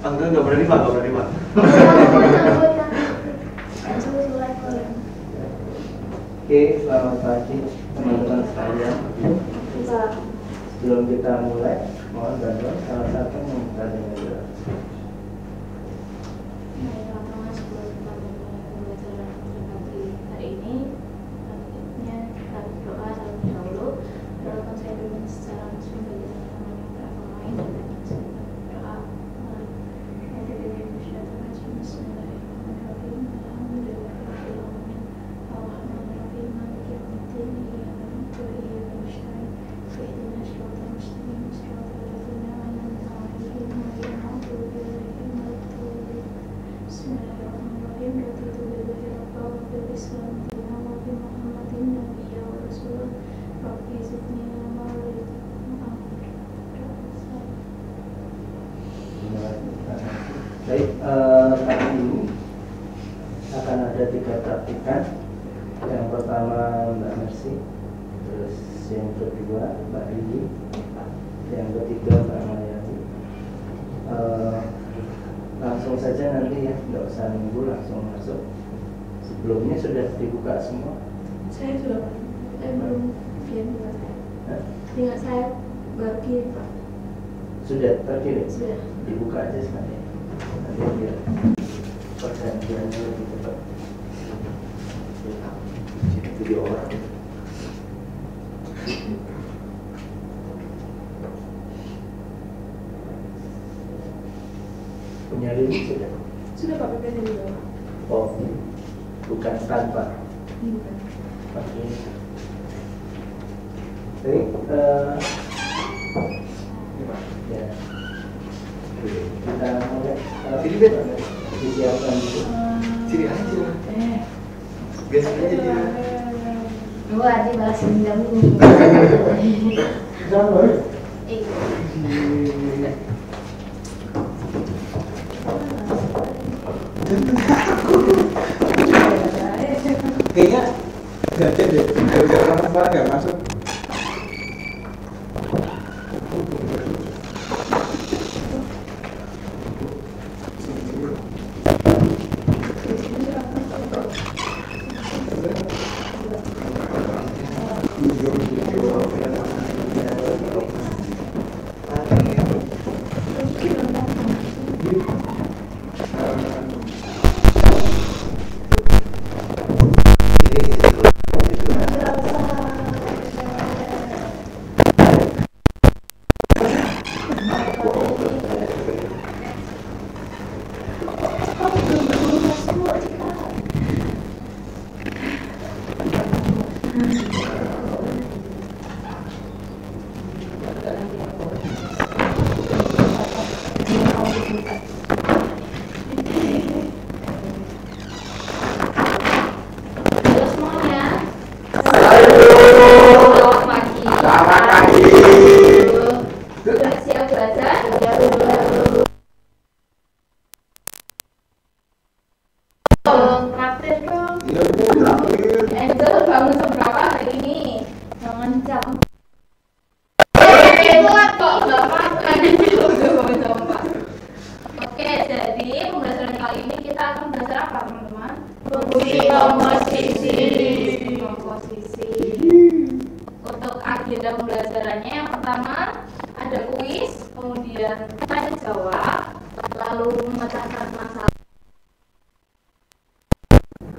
Enggak berani Pak, nggak berani Pak. Oke, selamat pagi teman-teman sekalian. Sebelum kita mulai, mohon bantuan salah satu membuka dengan doa. Baik, kali ini akan ada 3 praktikan. Yang pertama Mbak Mercy, terus yang kedua Mbak Lili, yang ketiga Mbak Mayati. Langsung saja nanti ya, nggak usah nunggu, langsung masuk. Sebelumnya sudah dibuka semua? Saya sudah, saya belum kirim dengan saya. Dengan saya baru kirim Pak. Sudah terkirim? Sudah. Dibuka aja sekalian. Nanti biar pergantiannya lebih cepat. Video orang. Punya Lili sudah? Sudah Pak, PPS di bawah. Oh, bukan tanpa. Bukan. Oke. Baik, ya. Kita mulai. Sini, Bet. Disiapkan dulu. Sini aja. Biasa aja dia. Wah, dia balas dendam dulu. Jangan boleh. Kayaknya nggak ada deh. Gara-gara kemarin nggak masuk.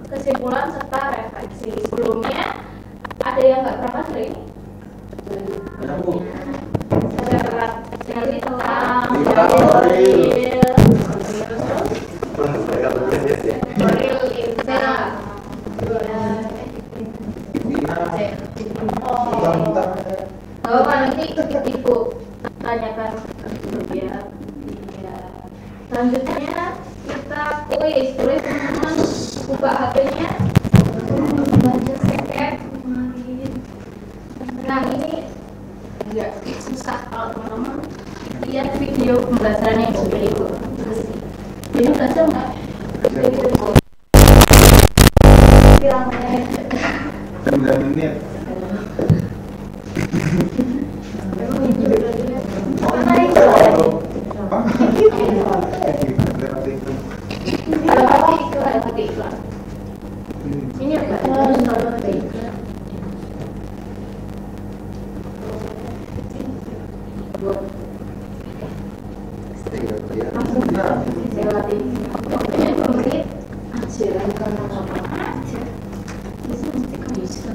Kesimpulan serta refleksi. Sebelumnya ada yang nggak pernah hari ini? Saya berat sekali tentang nanti Ibu tanyakan ya. Selanjutnya kita kuis. Boleh teman-teman buka HP-nya, baca seket kemarin. Nah, ini agak susah kalau teman-teman lihat video pembelajaran yang sudah Ibu. Jadi belajar nggak? Bilang 9 menit. Mana itu? Ada apa iklan? Ada iklan. Ini apa? Ada iklan. Lewati. Pokoknya 2 menit aja. Bukan apa-apa aja. Bisa mesti kamu bisa.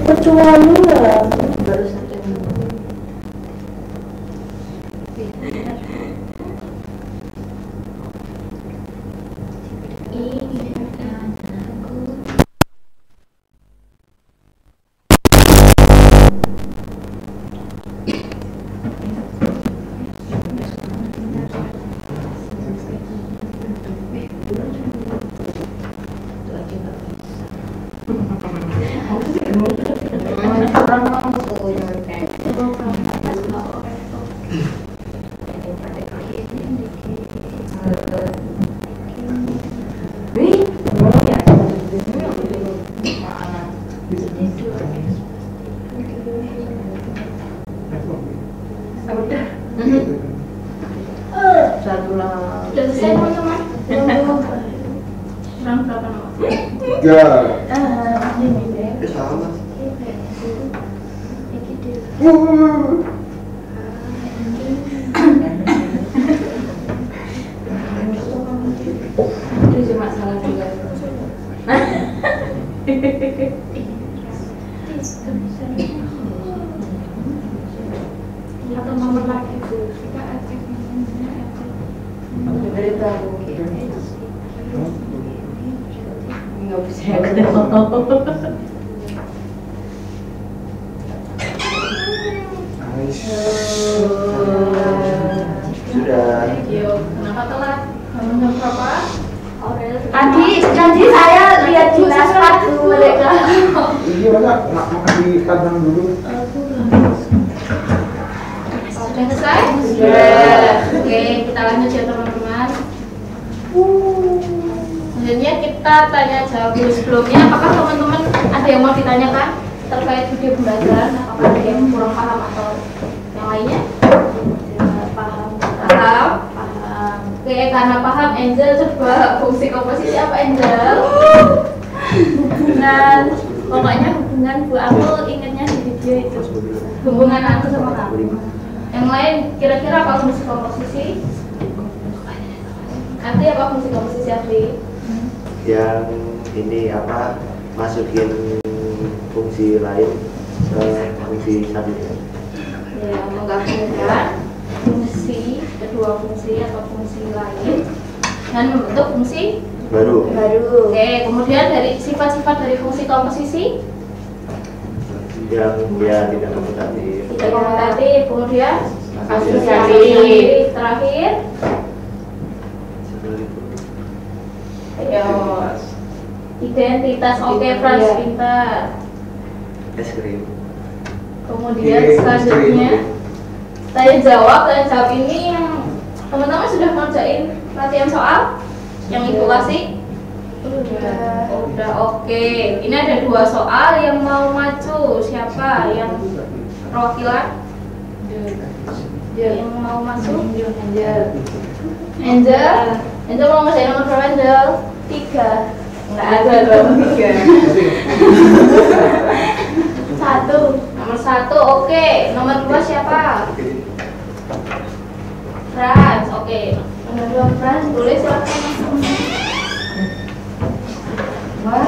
Percuma lu lah baru saja selesai teman-teman. Kurang berapa nomor? 3. Sama. itu cuma salah juga. Atau nomor lagi. Dari tahu nggak bisa ketemu. Sudah. Yuk, kenapa telat? Nomor berapa? Tadi saya lihat di naspat mereka. Ini mana? Makan di kandang dulu. Sudah selesai? Sudah. Oke, kita lanjut ya teman-teman. Selanjutnya kita tanya jawab dulu sebelumnya. Apakah teman-teman ada yang mau ditanyakan terkait video pembelajaran? Apakah ada yang kurang paham atau yang lainnya? Paham. Paham? Paham. Oke, karena paham, Angel coba fungsi komposisi apa Angel? Hubungan, pokoknya hubungan Bu aku ingatnya di video itu. Hubungan aku sama kamu. Yang lain kira-kira apa fungsi komposisi? Arti apa fungsi komposisi arti? Yang ini apa? Masukin fungsi lain ke fungsi satunya. Ya, menggabungkan fungsi, kedua fungsi atau fungsi lain dan membentuk fungsi Baru. Oke, kemudian dari sifat-sifat dari fungsi komposisi Yang dia tidak komutatif. tidak komutatif, kemudian Asosiasi. asosiasi, terakhir ayo identitas. Oke, Frans pintar. Es krim. Kemudian selanjutnya tanya jawab ini yang teman-teman sudah ngerjain latihan soal yang inkubasi? Udah, oke. Ini ada 2 soal yang mau maju. Siapa yang perwakilan? Yang mau masuk? Angel. Angel mau ngerjain nomor berapa Angel? 3. Enggak ada dong 3. 1. Nomor 1, oke. Nomor 2 siapa? Frans, oke. Nomor 2 Frans, boleh silakan. Wah,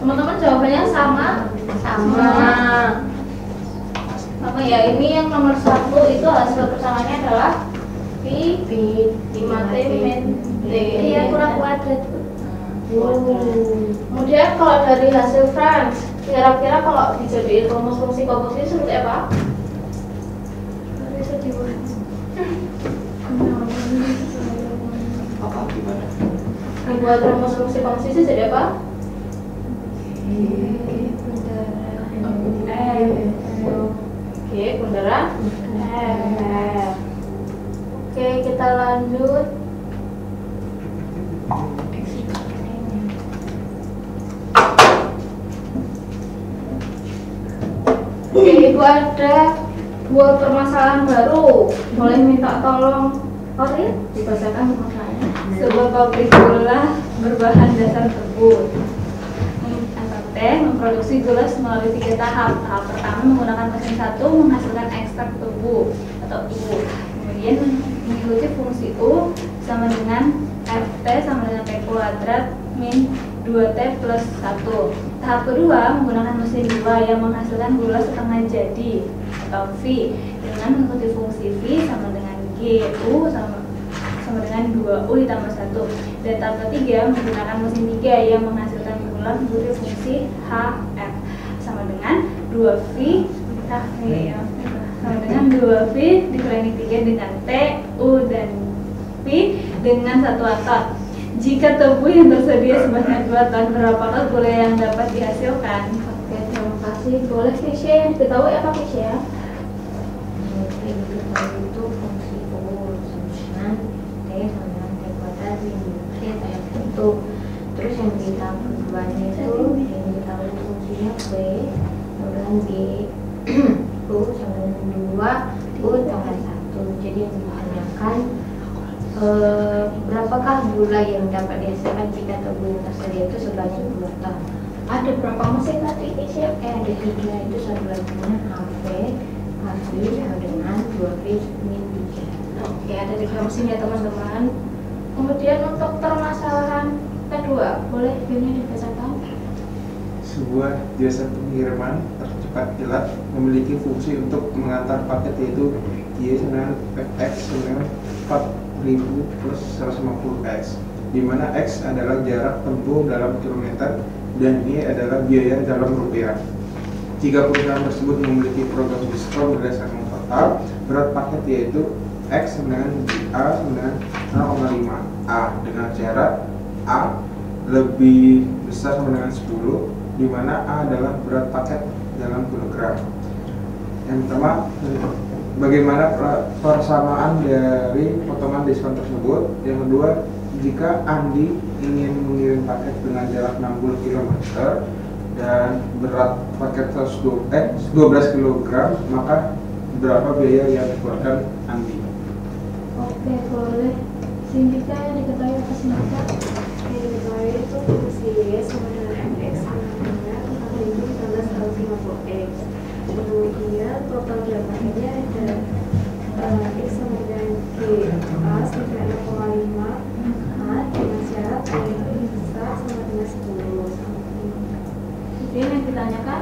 Teman-teman jawabannya sama? Sama. Sama ya, ini yang nomor 1 itu hasil persamaannya adalah pi 5 T min T. Iya, kurang kuadrat. Kemudian kalau dari hasil Franz, kira-kira kalau dijadiin rumus fungsi komposisi seperti apa? Bisa dibuat. Apa gimana? Membuat rumus fungsi komposisi jadi apa? Oke, bundaran F. Oke, kita lanjut. Oke, Ibu ada 2 permasalahan baru. Boleh minta tolong Orin dibacakan permasalahannya. Sebuah pabrik gula berbahan dasar tebu memproduksi gula melalui 3 tahap. Tahap pertama menggunakan mesin 1 menghasilkan ekstrak tebu atau U. Kemudian mengikuti fungsi U sama dengan Ft sama dengan T kuadrat min 2T plus 1. Tahap kedua menggunakan mesin 2 yang menghasilkan gula setengah jadi atau V dengan mengikuti fungsi V sama dengan G, U sama dengan 2U ditambah 1. Dan tahap ketiga menggunakan mesin 3 yang menghasilkan gula mengikuti fungsi H, F sama dengan 2V sama dengan 2V dikurangi 3 dengan T, U, dan V dengan 1 atom. Jika tebu yang tersedia sebanyak 2 ton, berapakah gula yang dapat dihasilkan? Oke, terima kasih. Boleh Kisha diketahui apa Kisha? Itu fungsi U dengan T sama dengan T kuadrat min 2T kayak gitu. Terus yang di tahap keduanya itu yang diketahui fungsinya V dengan G U sama dengan 2 U tambah 1. Jadi yang ditanyakan berapakah gula yang dapat dihasilkan jika tebu yang tersedia itu sebanyak 2 ton? Ada berapa mesin tadi Kisha? Ada 3, itu satu laginya HV sama dengan 2V min 3. Oke, ada 3 mesin ya teman-teman. Kemudian untuk permasalahan kedua, boleh ini dibacakan? Sebuah jasa pengiriman tercepat kilat memiliki fungsi untuk mengantar paket yaitu Y sama Fx sama 4000 plus 150x, di mana x adalah jarak tempuh dalam kilometer dan Y adalah biaya dalam rupiah. Jika perusahaan tersebut memiliki program diskon berdasarkan total, berat paket yaitu X dengan A dengan 0,5 A dengan jarak A lebih besar sama dengan 10, di mana A adalah berat paket dalam kilogram. Yang pertama, bagaimana persamaan dari potongan diskon tersebut. Yang kedua, jika Andi ingin mengirim paket dengan jarak 60 km dan berat paket 12 kg, maka berapa biaya yang dikeluarkan Andi? Oke, boleh. Sindika yang diketahui apa Sindika? Yang diketahui itu fungsi Y sama dengan Fx sama dengan 4000 tambah 150x. Kemudian total dapatnya ada X sama dengan G A sampai 0,5 A dengan jarak yang lebih besar sama dengan 10. Kemudian yang ditanyakan?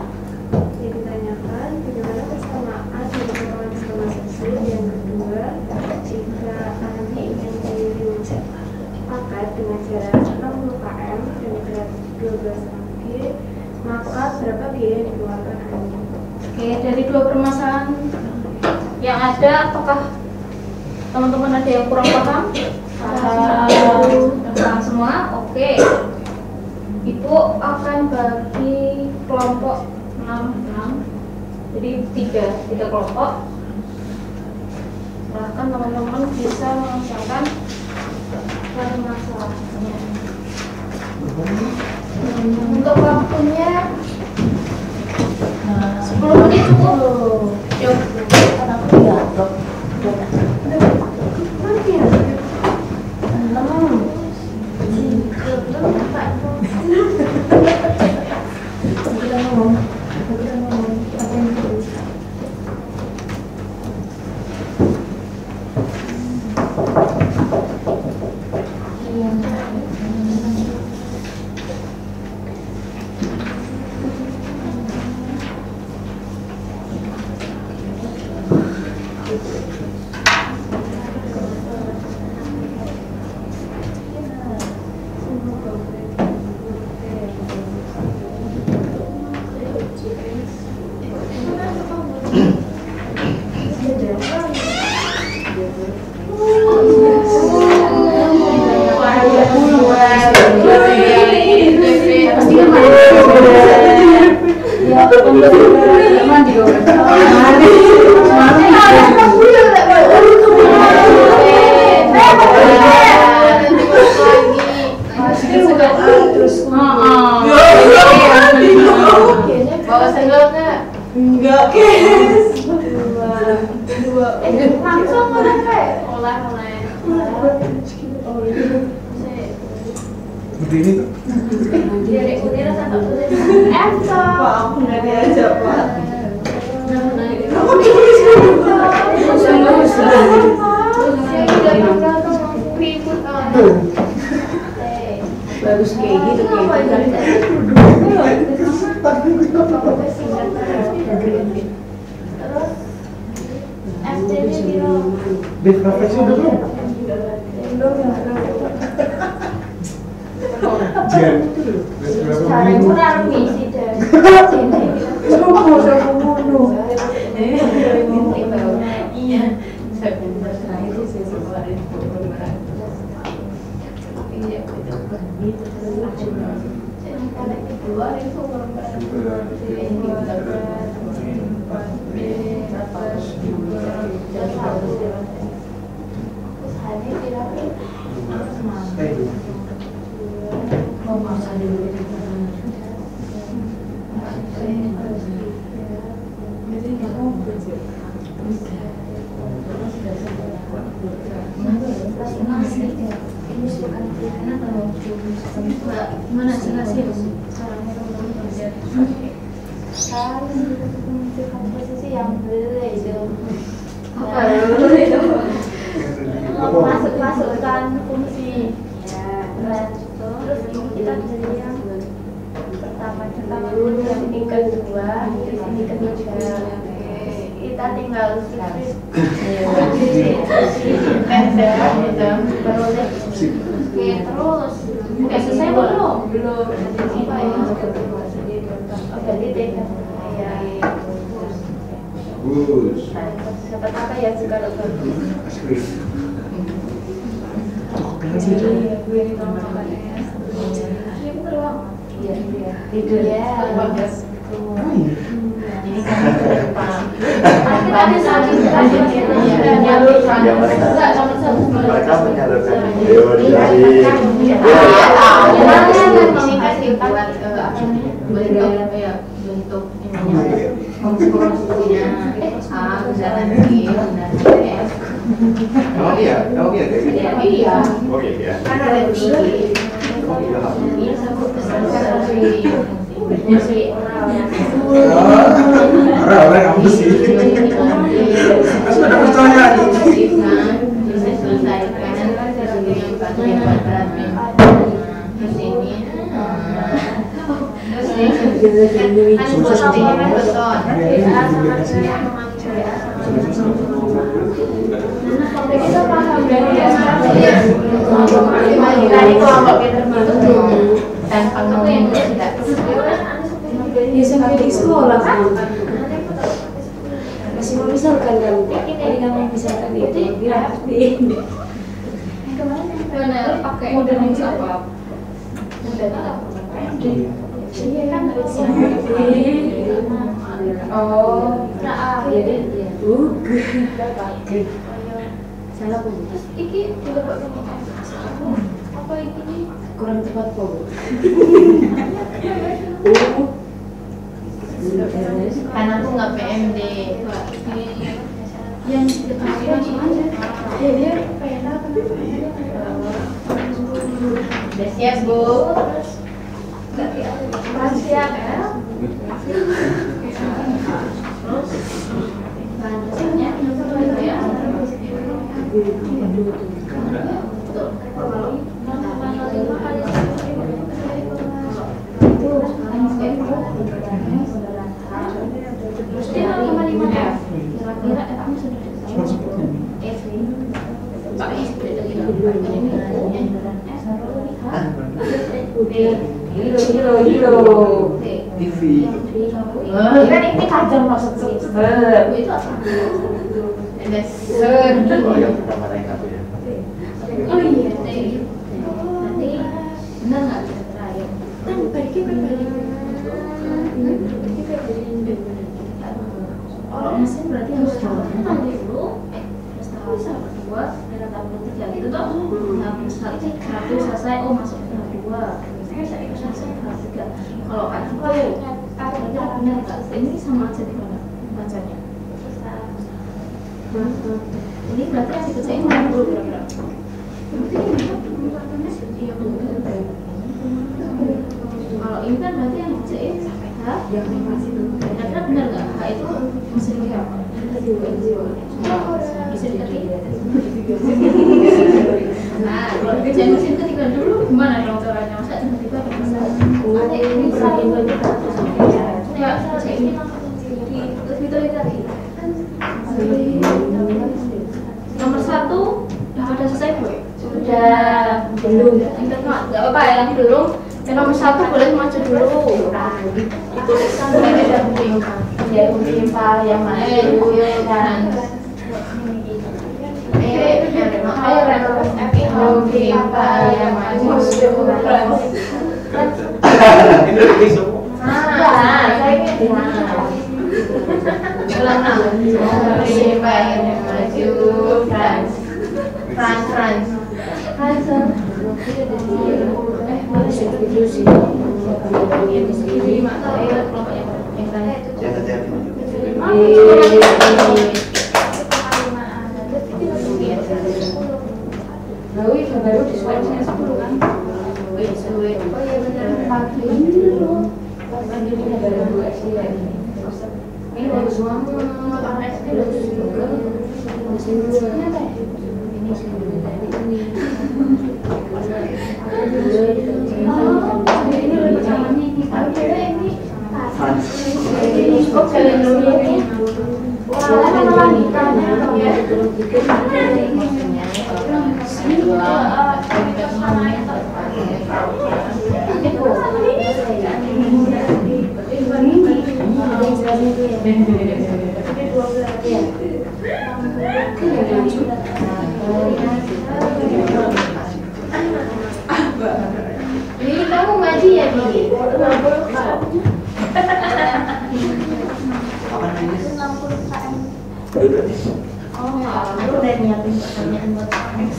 Yang ditanyakan bagaimana persamaan dari potongan diskon tersebut. Yang kedua, jika Andi ingin mengirim paket dengan jarak 60 km dan berat 12 kg, maka berapa biaya yang dikeluarkan Andi? Oke, dari dua permasalahan yang ada, apakah teman-teman ada yang kurang paham? Paham semua? Oke. Ibu akan bagi kelompok 6. Jadi tiga kelompok. Silahkan teman-teman bisa mengerjakan permasalahannya. Untuk waktunya 10 menit cukup. Yuk. Berdiri tuh. bagus kayak gitu kan. Terus FD-nya biro. Bid profesi udah belum? Jen. Sekarang kurang misi dan Iya. Saya benar terakhir saya sebarin pembenaran. Iya, betul. Mana jelasin? posisi yang beli itu Apa itu? masukkan fungsi ya. Terus kita jadi yang pertama dulu, yang ini kedua, di sini ketiga. Kita tinggal switch terus Udah selesai belum? belum apa ya? Jadi tinggal ya. Bagus. Dapat apa ya kalau Asli. Tidur ya. Ini kan ke depan. Mereka menyalurkan teori bentuk konstruksinya A misalkan B dan F. Emang iya kayak gitu? Iya. Oh iya. Kan ada di Oh iya. Iya, satu besar si orangnya. Orang kamu sih. Mas udah percaya nih. Bisa selesaikan dengan bagian kuadratnya. Terus ini Kita paham dari tadi kelompok itu tanpa ngomong tidak. Ya sampai di sekolah kan masih memisahkan kan tadi kamu misalkan itu dirapiin Bener, pakai modern apa? iya kan oh jadi salah bu terus iki tidak apa ini kurang tepat kok Karena aku nggak PMD. Yang dikasih langsung aja. ya dia pena tapi Udah siap Bu? masih ya Bahannya itu ya. Kira-kira kamu sudah Hilo TV. kan ini tajam maksud itu apa? Ada ser. Oh yang pertama naik aku ya. oh iya Nanti benar nggak bisa terakhir? kan bagi Oh, mesin berarti harus tahu dulu. Harus tahu sama dua dengan tahap tiga gitu toh. Tahap sekali satu selesai, oh masuk ke tahap dua. Saya selesai tahap tiga. Kalau kan itu benar nggak? Ini sama aja di mana bacanya? Ini berarti yang dikerjain mana dulu kira-kira? Kalau ini kan berarti yang dikerjain H yang masih itu. Kira-kira benar nggak? H itu mesin apa? Mesin ketiga. Nah, kalau kerjaan mesin ketiga dulu gimana dong caranya? Masa tiba-tiba ada ini saling bagi ya, saya ini terus gitu lagi. Nomor 1 udah pada selesai gue? Sudah. Belum. Nggak apa-apa ya, yang belum. Yang nomor 1 boleh maju dulu. Dituliskan boleh ada menimpa. Ya menimpa yang maju dan menimpa yang maju. Ini lebih semua. Saya ini menimpa yang maju. France. Baru disuainya 10 kan? Oh iya benar. Pagi ini baru 2 sih ini. Ini baru semua orang SD udah juga. Masih belum ada. Ini sebelum tadi ini. Ini lebih zamannya ini. Ini. Oh, kalian dulu ini. Ini kamu ngaji ya, Bi? Oh, aku udah nyiapin pertanyaan buat Alex.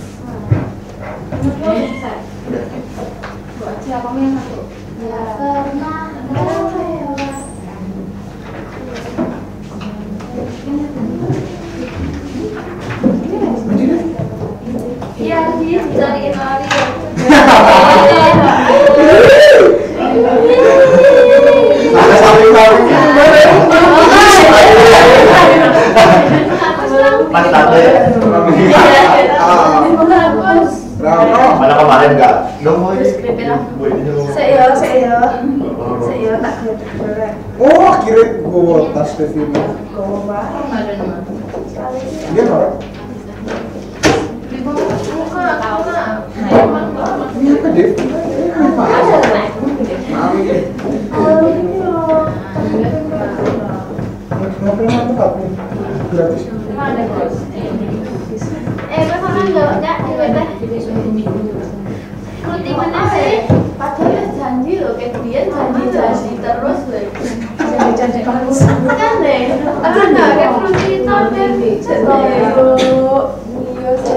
Buat siapa yang satu? Ya, iya, dia cariin lari. Mana kemarin enggak? Saya tak kira. Oh, kira gua tas Devin. Dia marah. Iya kan Dev? Ngapain aku tapi gratis. Pesanan enggak ada Ruti mana sih? Padahal janji loh, kayak dia janji terus loh. Janji terus. Kan deh. Ada kayak Ruti itu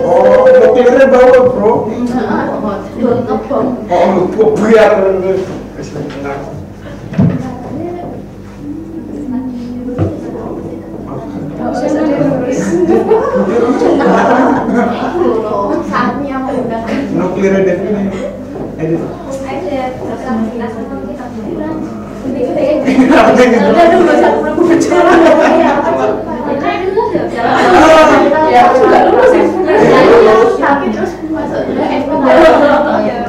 Oh, dokternya bawa bro. ngebom. Oh, gua biar. Saatnya udah. Nuklirnya Devin ini. Edit. Ya, juga lulus ya. Tapi terus masuk kenapa ya?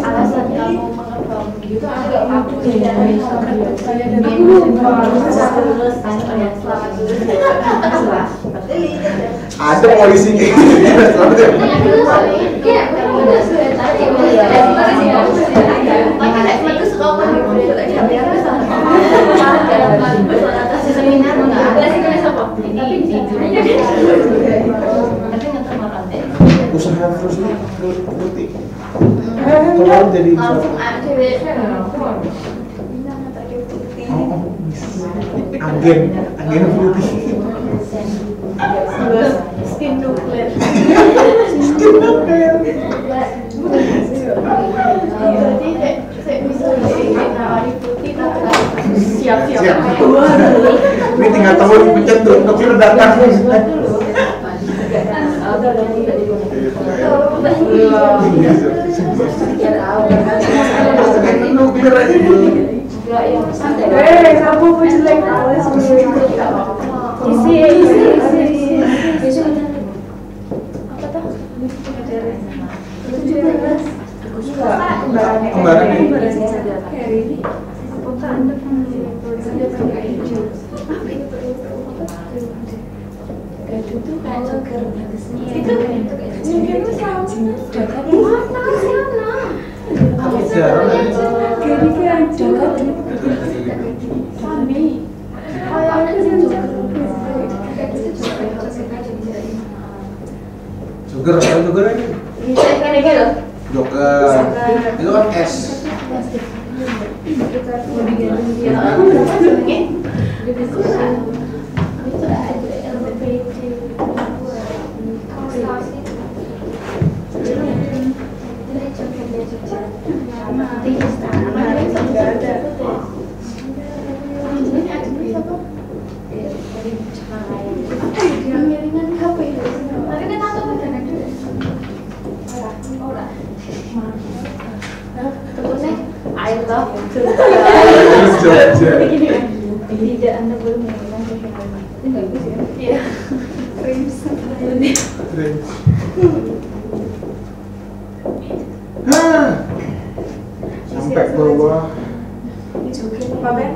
Alasan kamu mengebom gitu? Aku tidak ada polisi kayak gitu. Usaha terus nih, Ruti. Tolong jadi agen Ruti. Skin nuklir. Jadi saya bisa nawari putih siap. Ini tinggal tahu dipencet tuh, nuklir datang. Nuklir aja. Kamu mau jelek isi. Apa tuh? Joker ini. Joker. Itu kan S. I love Jogja. tidak Anda belum mengenal ini bagus ya? Iya. Sampai bawah. Apa Ben?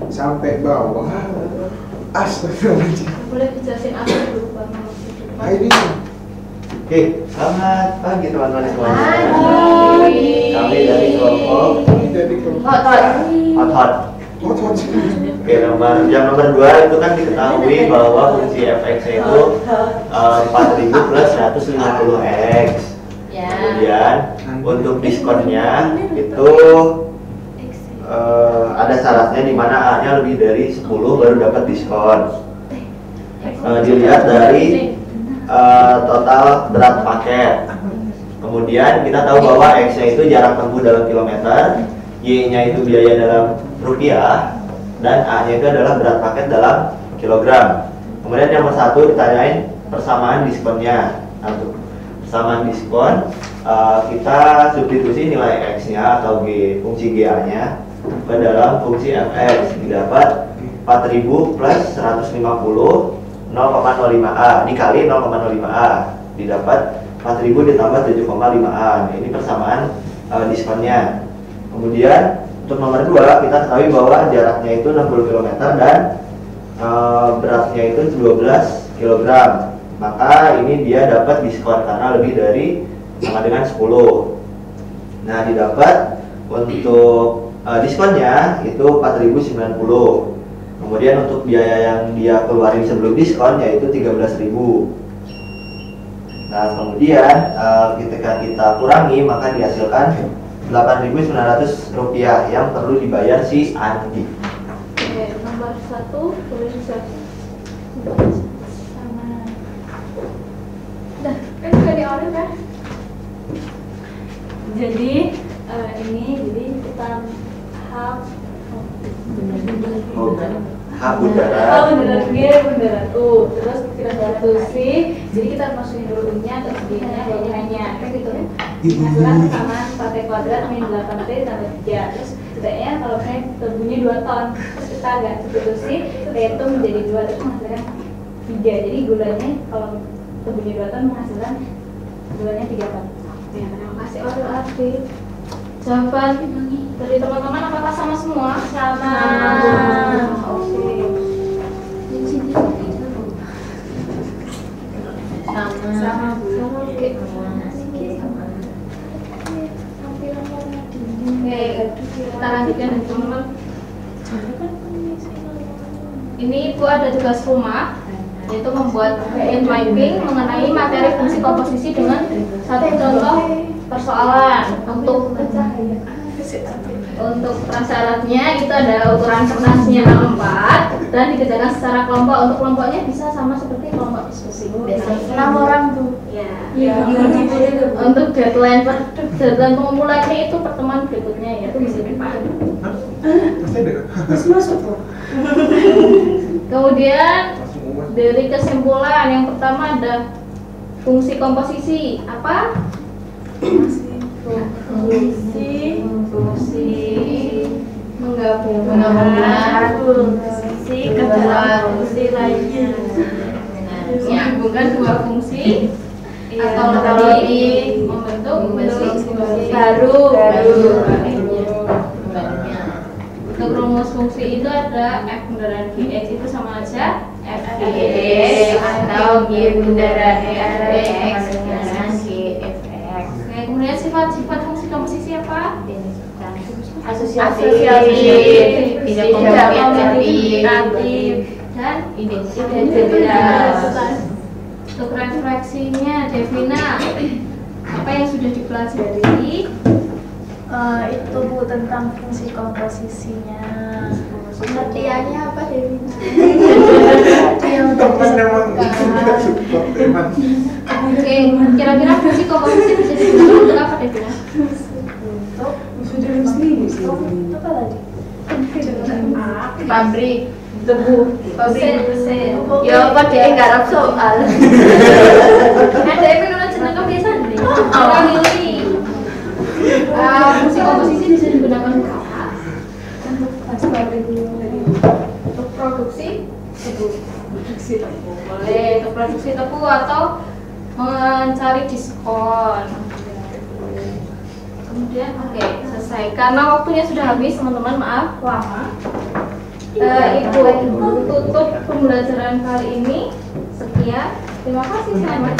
Sampai bawah. Astagfirullahaladzim. Boleh dijelasin apa dulu Bang? Ini. Oke, selamat pagi teman-teman semuanya. Pagi. Kami dari kelompok Hot. Oke, yang nomor 2 itu kan diketahui bahwa fungsi fx itu 4000 plus 150x. Ya. Kemudian untuk diskonnya itu ada syaratnya di mana A-nya lebih dari 10 baru dapat diskon. Dilihat dari total berat paket. Kemudian kita tahu bahwa X-nya itu jarak tempuh dalam kilometer, Y-nya itu biaya dalam rupiah, dan A-nya itu adalah berat paket dalam kilogram. Kemudian yang nomor 1 ditanyain persamaan diskonnya. Nah, untuk persamaan diskon kita substitusi nilai X-nya atau fungsi GA-nya ke dalam fungsi fx, didapat 4000 plus 150 0,05A dikali 0,05A, didapat 4000 ditambah 7,5A. Nah, ini persamaan diskonnya. Kemudian untuk nomor 2 kita ketahui bahwa jaraknya itu 60 km dan beratnya itu 12 kg. Maka ini dia dapat diskon karena lebih dari sama dengan 10. Nah, didapat untuk diskonnya itu 4090. Kemudian untuk biaya yang dia keluarin sebelum diskon yaitu 13.000. Nah, kemudian ketika kita kurangi maka dihasilkan 8.900 rupiah yang perlu dibayar si Andi. Oke, nomor 1 boleh dijelasin. Sama. Udah, kan udah di order kan? Jadi jadi kita hak Hak udara. Bundaran G, bundaran U. Terus kita substitusi. Jadi kita masukin dulu U-nya, terus D-nya, D-nya, kan gitu kan? Hasilkan persamaan 4T kuadrat min 8T tambah 3. Terus setidaknya kalau misalnya tebunya 2 ton, terus kita agak substitusi T itu menjadi 2, terus menghasilkan 3. Jadi gulanya kalau tebunya 2 ton menghasilkan gulanya 3 ton. Ya, terima kasih Orel Arti. Jawaban dari teman-teman apakah sama semua? Sama. Oke. Sama Bu. Oke. Oke, kita lanjutkan dari teman-teman. Ini Ibu ada tugas rumah, yaitu membuat mind mapping mengenai materi fungsi komposisi dengan satu contoh persoalan. Untuk prasyaratnya itu ada ukuran kertasnya A4 dan dikerjakan secara kelompok. Untuk kelompoknya bisa sama seperti kelompok diskusi. Biasanya 6 orang tuh. Ya. Untuk deadline pengumpulannya itu pertemuan berikutnya ya, itu bisa dipakai. Masuk tuh. Kemudian dari kesimpulan yang pertama ada fungsi komposisi apa? Fungsi menggabungkan fungsi kedua fungsi lainnya. Menyambungkan dua fungsi atau lebih membentuk fungsi baru. Untuk rumus fungsi itu ada f bundaran gx itu sama aja f gx atau y bundaran x dengan gfx. Oke, kemudian sifat-sifat fungsi komposisi apa? Asosiatif, tidak kombinatif, dan identitas. Untuk refleksinya, Devina, apa yang sudah dipelajari? itu Bu tentang fungsi komposisinya. Pengertiannya apa Devina? Yang Teman memang tidak support teman. Oke, kira-kira fungsi komposisi bisa digunakan untuk apa, Devina? Untuk apa lagi? Pabrik. Mesin. Ya apa dia garap soal. Ada yang menurut jeneng kebiasaan nih. Orang ini. Fungsi komposisi bisa digunakan untuk apa? Untuk produksi tebu. Boleh untuk produksi tebu atau mencari diskon. Kemudian oke, selesai. Karena waktunya sudah habis, teman-teman, maaf lama. Itu tutup pembelajaran kali ini. Sekian. Terima kasih, selamat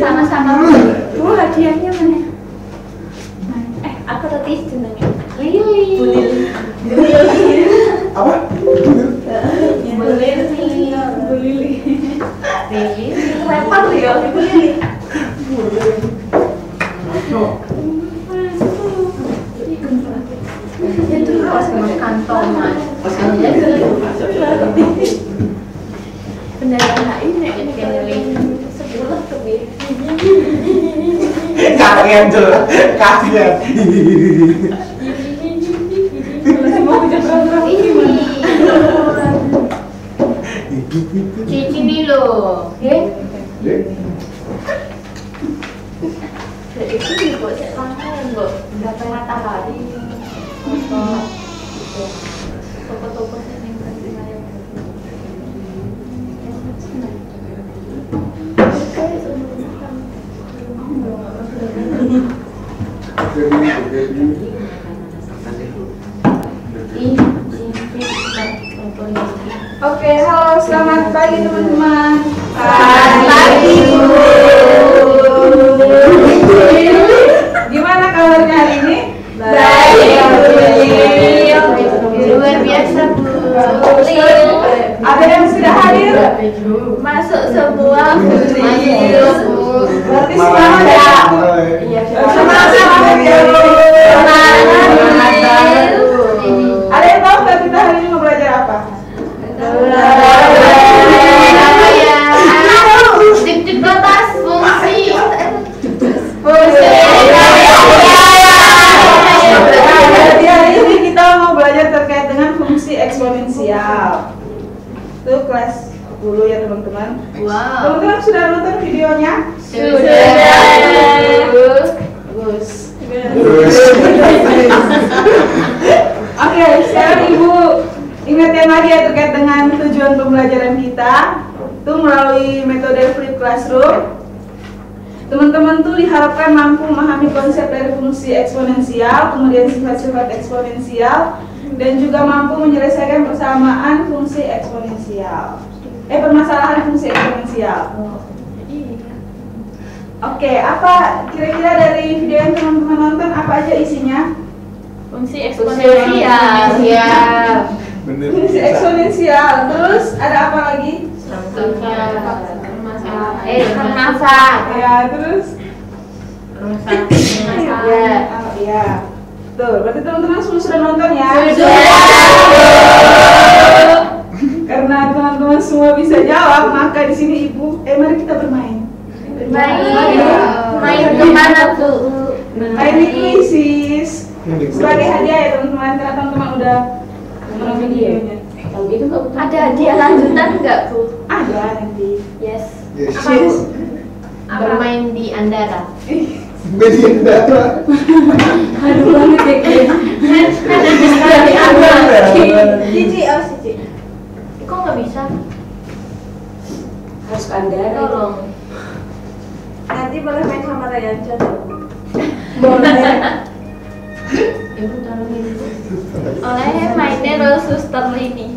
sama-sama. Bu, hadiahnya mana? Aku tadi jenengnya Lili. Apa? Lili. Lempar ya, Ibu Lili. Itu pas kantong mas. Beneran ini sebulan lebih. Kalian tuh, kalian. Cici nih loh. Itu dibuat rangkaian loh, berapa matahari toko-toko yang Oke, halo, selamat pagi teman-teman. pagi Bu. Gimana kabarnya hari ini? Baik, luar biasa Bu. Ada yang sudah hadir? Masuk semua Bu. Berarti selamat ya. Semangat ya. Ada yang tahu nggak kita hari ini mau belajar apa? Dik-dik batas fungsi. Jadi hari ini kita mau belajar terkait dengan fungsi eksponensial. Itu kelas 10 ya teman-teman. Wow. Teman-teman sudah nonton videonya? Bagus. Oke, sekarang Ibu ingatkan lagi ya terkait dengan tujuan pembelajaran kita itu melalui metode flip classroom. Teman-teman tuh diharapkan mampu memahami konsep dari fungsi eksponensial, kemudian sifat-sifat eksponensial, dan juga mampu menyelesaikan persamaan fungsi eksponensial. Permasalahan fungsi eksponensial. Oke, apa kira-kira dari video yang teman-teman nonton apa aja isinya? Fungsi eksponensial. Fungsi eksponensial. Terus ada apa lagi? Permasalahan. Ya, terus ya. Betul. Berarti teman-teman semua sudah nonton ya? Karena teman-teman semua bisa jawab, maka di sini Ibu, mari kita bermain. Main kemana tuh? Main di kuisis. Sebagai hadiah ya teman-teman, karena teman-teman udah menonton videonya. Ada hadiah lanjutan nggak tuh? Ada nanti. Yes. Yes. Bermain di Andara. Beda. Aduh banget ya Cici, oh Cici. Kok nggak bisa? harus ke Andara. Tolong. Nanti boleh main sama Rayanca tuh. Boleh. Ibu tolongin. Oleh mainnya Rose Suster ini.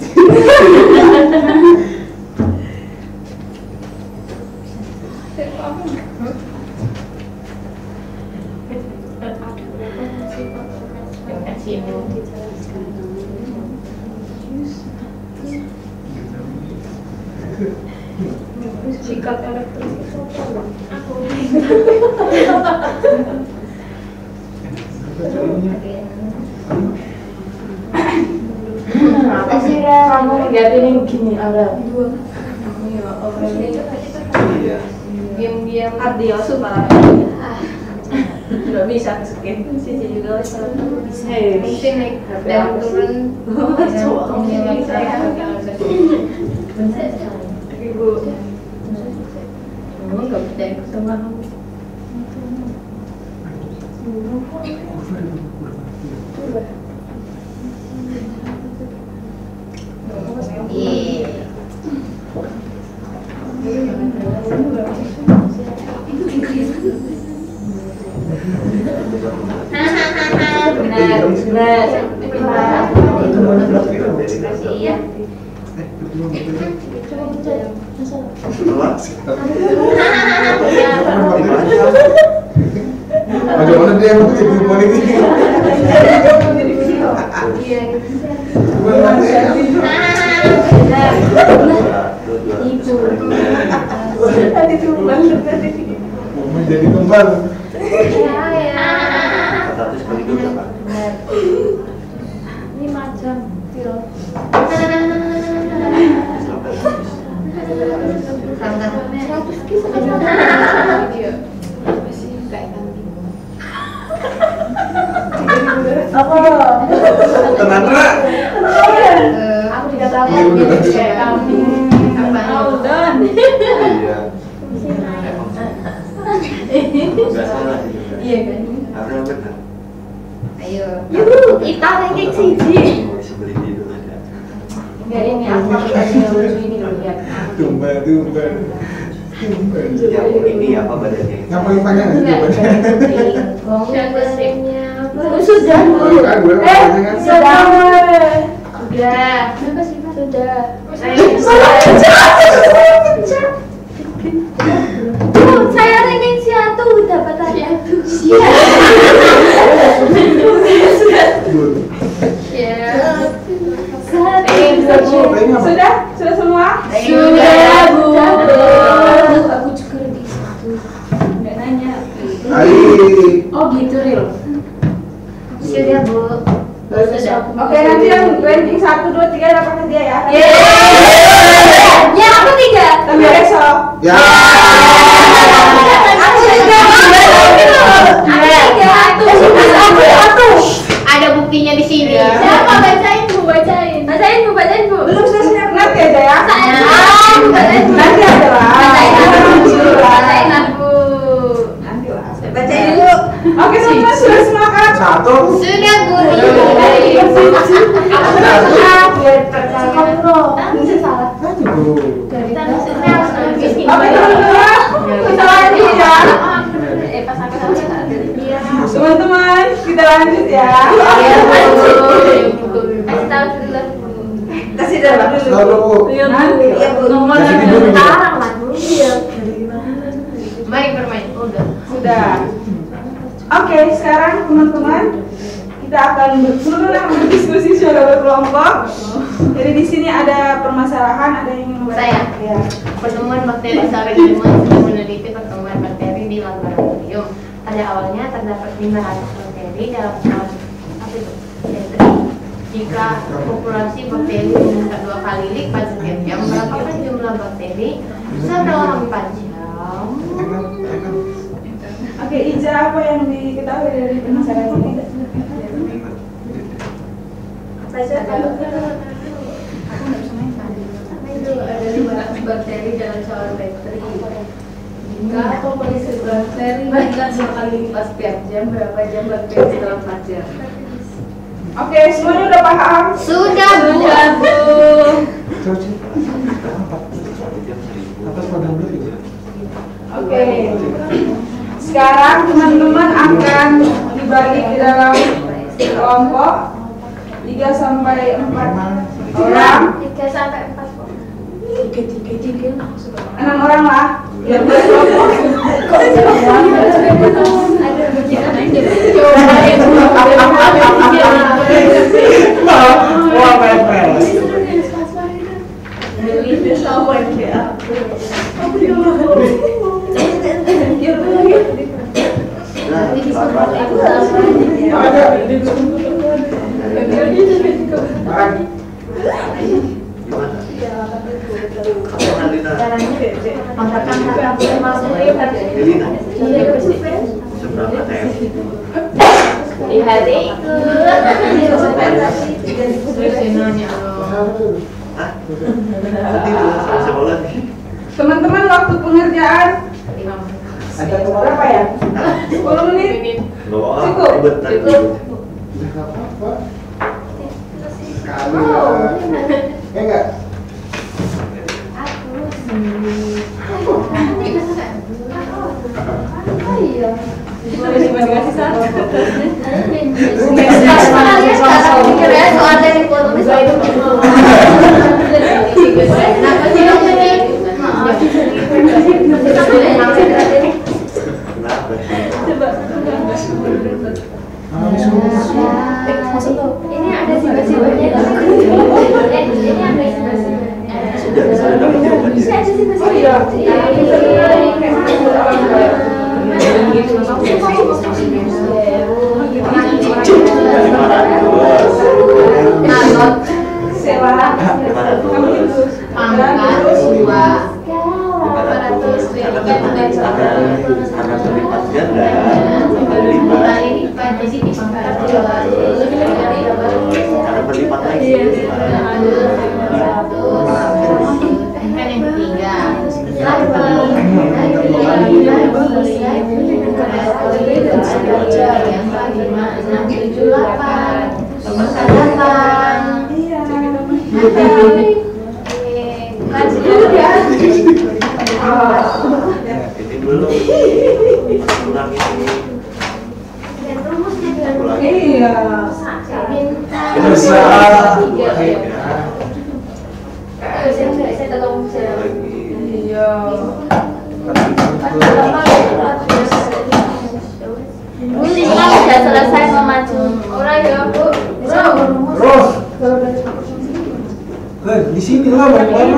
Sikat elektrik itu aku. Apa sih kamu ngeliatin yang begini ada? Iya. Diam-diam. Adios malah. Nggak bisa masukin. Cici juga bisa. Mungkin naik dan turun. Ibu. Nggak bisa ikut sama kamu. Benar. Iya. Bagaimana dia yang jadi politik? Tadi tumbal. Menjadi tumbal. 400 kali 2 berapa? 5 jam. Tenang Ra. Aku dikata Iya, udah. kayak kambing. Udah. Iya. Enggak salah sih. Iya kan? Apa benar? Ayo. Kita ranking siji. Mau disebeli di dulu ada. Enggak ini aku aplikasi yang lucu ini loh lihat. Tumbal. Yang ini apa badannya? Yang paling panjang Enggak, Dan mesinnya. sudah. Sudah. Kenapa sih Mas? Sudah. Saya ranking 1 dapatannya. Sudah semua? Sudah, Bu. Aku juga ranking 1. Enggak nanya. Oh gitu Ril. Sudah, Bu. Sudah. Oke, nanti yang ranking 1, 2, 3 dapat hadiah ya. Ya, aku 3. Tapi besok. Ya. Ada buktinya di sini. Siapa bacain Bu? Bacain Bu. Belum selesai nanti aja ya. Bacain. Nanti ada lah. Bacain aku. Nanti lah. Bacain dulu. Oke, teman-teman sudah semangat. Satu. Sudah Bu. Biar percaya. Bisa salah. Satu. Kita maksudnya harus nulis ini. Oke, teman-teman. Kita lanjut ya. Pas sampai sana. Iya. Teman-teman, kita lanjut ya. Kasih tahu dulu. Kasih dalam dulu. Satu. Nanti. Iya, Bu. Nomor Kasih tidur gitu. sekarang lah Bu. Iya. Mari bermain. Udah. Sudah. Oke, sekarang teman-teman kita akan berdiskusi secara berkelompok. Jadi di sini ada permasalahan, ada yang ingin membahas. Saya. Ya. Penemuan bakteri sarang ilmuwan sedang meneliti perkembangan bakteri di laboratorium. Pada awalnya terdapat 500 bakteri dalam Jika populasi bakteri meningkat 2 kali lipat setiap jam, berapakah jumlah bakteri setelah 4 jam? Oke, Iza, apa yang diketahui dari penasaran ini? Ada 5 bakteri dalam seorang bakteri. Jika populasi bakteri meningkat 2 kali lipat setiap jam, berapa jam bakteri setelah 4 jam? Oke, semuanya udah paham? Sudah, Bu. Oke. Sekarang teman-teman akan dibagi di dalam kelompok 3 sampai 4 orang. 3 sampai 4 kok. 6 orang lah. Biar berkelompok. Wah, pepes. Di hari itu. Teman-teman, waktu pengerjaan berapa ya? 10 menit? Cukup? Sekali. Ya enggak? Soal dari ekonomi soal itu. Ini ada sih berlipat lagi. Ini dulu kurang ini. Iya. Bisa. Iya. Bu Lima sudah selesai memacu. Orang ya, Bu. Terus. Di sini lah banyak-banyak.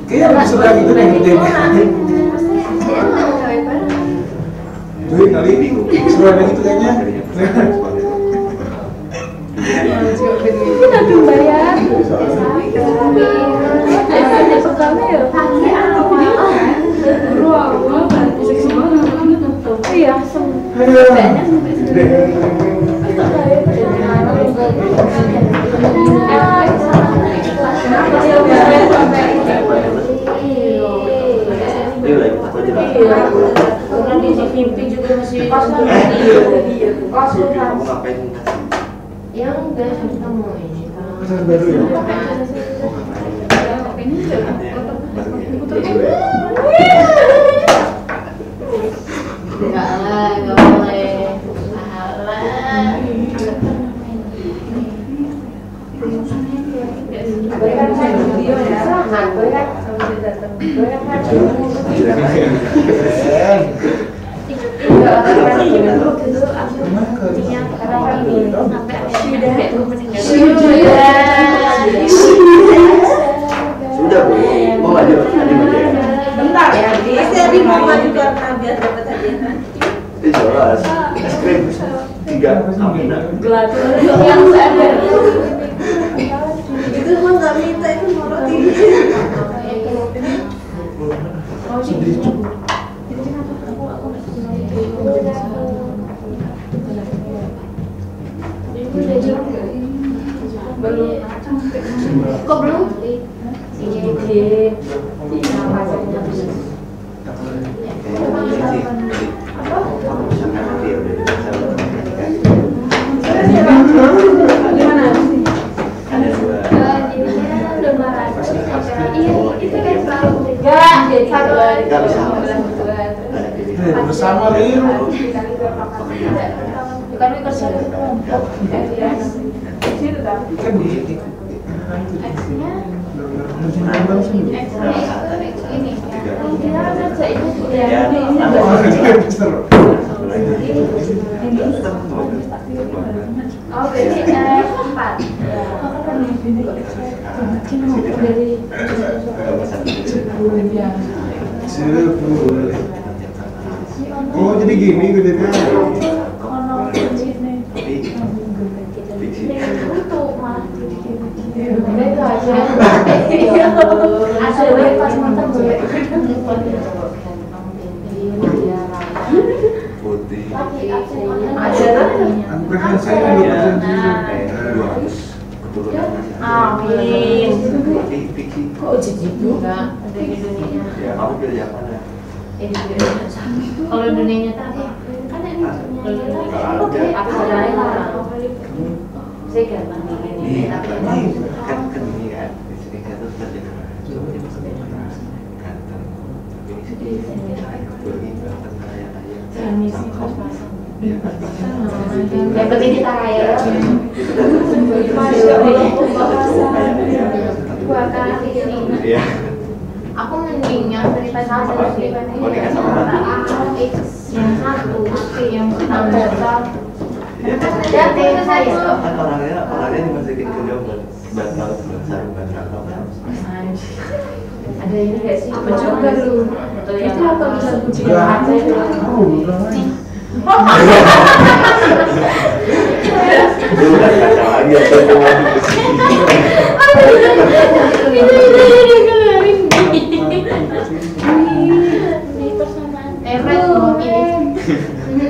Kayaknya bisa lagi tuh duit kali suruh ada gitu kayaknya. Kita belum bayar. Iya, Orang di mimpi juga masih Kamu ngapain? Yang udah ketemu ini. Pasar baru ya. Enggak lah, enggak boleh. Salah. Berikan saya video ya. Sudah Bu, mau aja. Bentar ya, pasti Abi mau maju karena biar dapat hadiah. jelas. Es krim 3 Amina. Gelato yang sadar. Itu mah nggak minta, itu morot ini. Belum. Kok belum? Bersama Liru. Bukan kerja kelompok. Situ dah. Kan di Ini. Ya, Oh, berarti 4. Oh, jadi gini gedenya. putih. Anggaran saya 200 keturunan. Amin. Fiksi. Kok jadi itu? Enggak, ada di dunia. Ya, kamu pilih yang mana? Kalau dunia nyata apa? Kan ini aksara saya gampang Ini kan ini kan di sini kan tuh terjadi ganteng. Tapi di sini begitu kaya yang penting kita kaya. Dua kali ini. Iya. Aku mendingnya daripada Mau nikah sama Mati? yang satu yang bertambah. Kan orangnya dimasukin ke dia buat tahu saruban atau Ada ini nggak sih? Apa juga lu? Itu apa bisa kucing Enggak. aja? Itu udah kacau lagi atau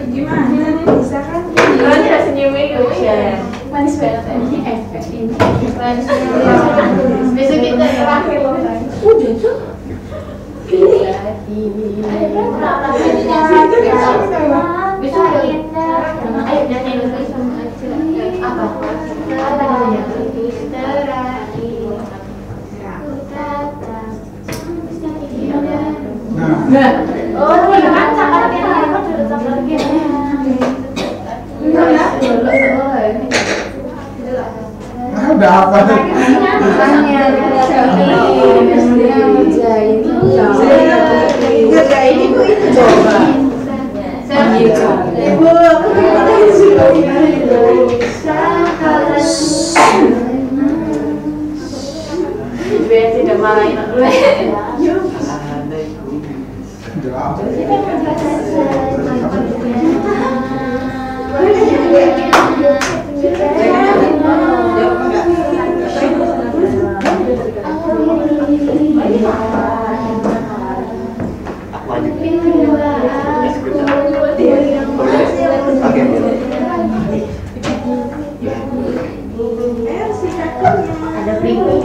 Gimana nih bisa kan? Gimana ya senyumnya gitu ya? Manis banget ini efek ini. Besok kita terakhir loh. Udah tuh. Besok ayo nyanyi lagi sama aja. Apa? Apa namanya? Nah, Oh, ini kan cakap kita apa dulu cakap lagi. udah apa tuh? Ngerjain ibu itu coba. Ibu, aku kemarin sudah Biar tidak marahin aku. aku aja. Ada pinggung.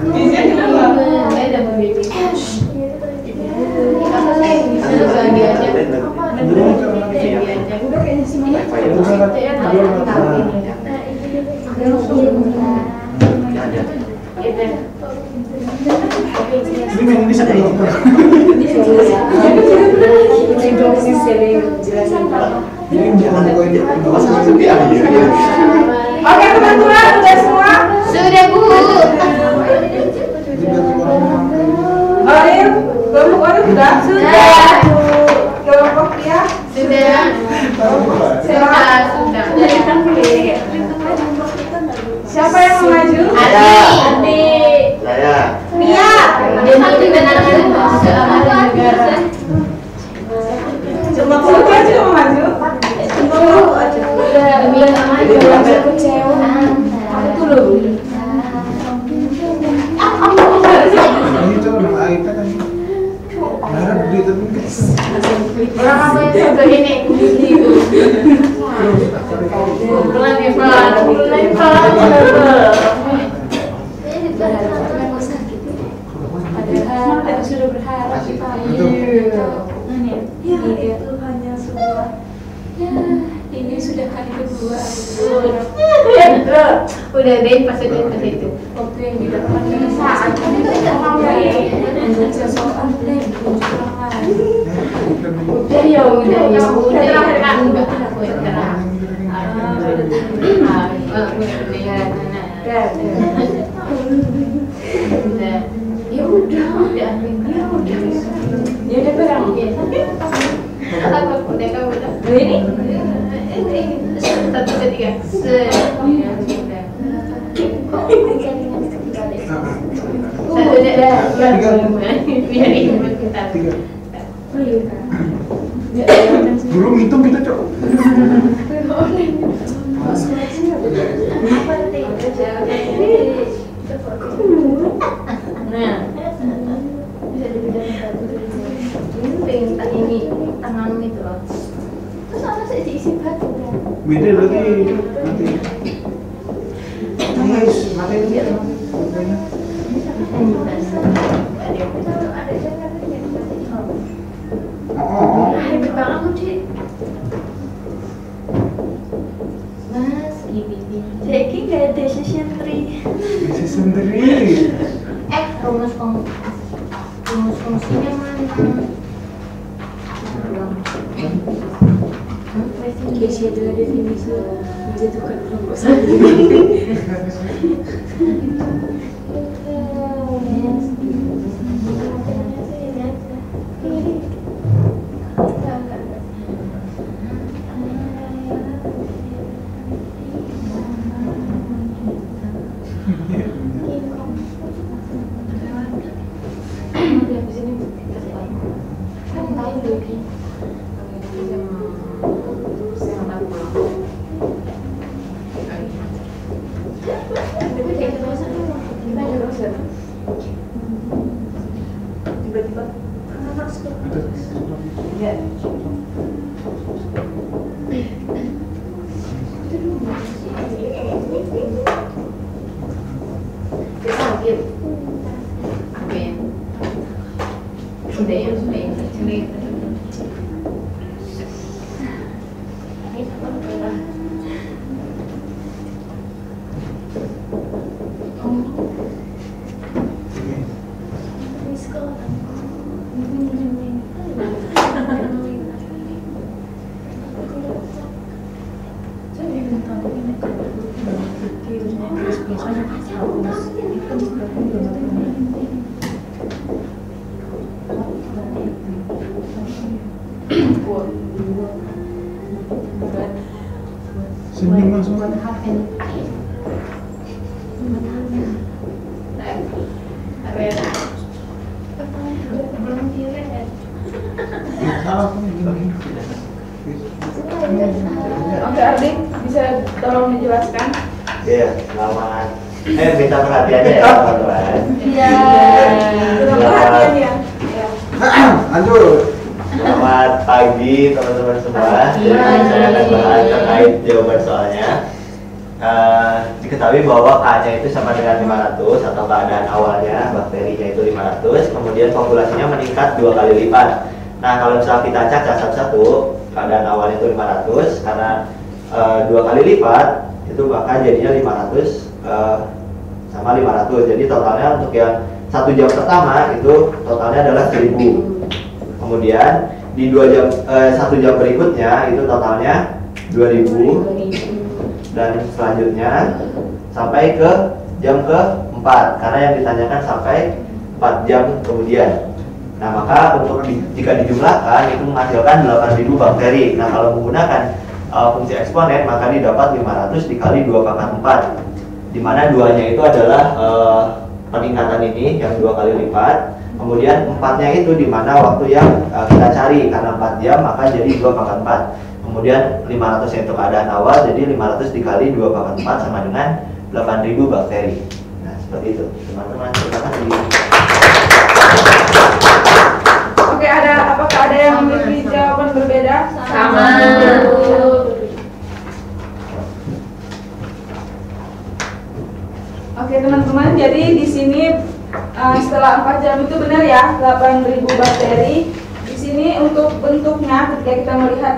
Bisa kenapa? Ada begitu. Apa sih? Itu bagiannya. Udah kayaknya sih Ini satu dokter. Oke teman-teman, udah semua? Sudah Bu. Air, kelompok orang sudah? Sudah. Kelompok dia? Sudah. Sudah. Siapa yang mau maju? Adi. Saya. Mia. Dia mau juga nanti negara. Orang apa yang sebelah ini kunci itu? Pelan ya pelan. Padahal aku sudah berharap kita ini itu hanya sebuah ini sudah kali kedua Udah deh pas itu waktu yang didapatkan saat itu tidak mau membaca soal dan ulangan udah ya terakhir kan enggak ya udah barang ini 1, 2, 3 Belum hitung kita cok. Nah, bisa dibedakan ini tangan itu loh. Terus ada diisi batu kan? Beda lagi nanti. Guys, materi dia. Mas, gini. jadi nggak ada session 3 rumus fungsinya mana? Keisha adalah definisi menjatuhkan kelompok satu. Senyum langsung. Oke Ardi, bisa tolong dijelaskan? Iya, selamat. Minta perhatiannya ya teman-teman. Iya. Kurang perhatian ya. Lanjut. Selamat pagi teman-teman semua. Jadi saya akan bahas terkait jawaban soalnya. Diketahui bahwa K-nya itu sama dengan 500 atau keadaan awalnya bakterinya itu 500, kemudian populasinya meningkat 2 kali lipat. Nah, kalau misalnya kita acak satu-satu, keadaan awalnya itu 500 karena 2 kali lipat itu maka jadinya 500 sama 500. Jadi totalnya untuk yang 1 jam pertama itu totalnya adalah 1000. Kemudian di 1 jam berikutnya itu totalnya 2000 dan selanjutnya sampai ke jam ke-4 karena yang ditanyakan sampai 4 jam kemudian. Nah, maka untuk jika dijumlahkan itu menghasilkan 8000 bakteri. Nah, kalau menggunakan fungsi eksponen maka didapat 500 dikali 2 pangkat 4, di mana 2-nya itu adalah peningkatan ini yang 2 kali lipat. Kemudian 4-nya itu di mana waktu yang kita cari, karena 4 jam maka jadi 2 pangkat 4. Kemudian 500 itu keadaan awal, jadi 500 dikali 2 pangkat 4 sama dengan 8000 bakteri. Nah, seperti itu teman-teman, terima kasih. Oke, ada ya 8.000 bakteri. Di sini untuk bentuknya ketika kita melihat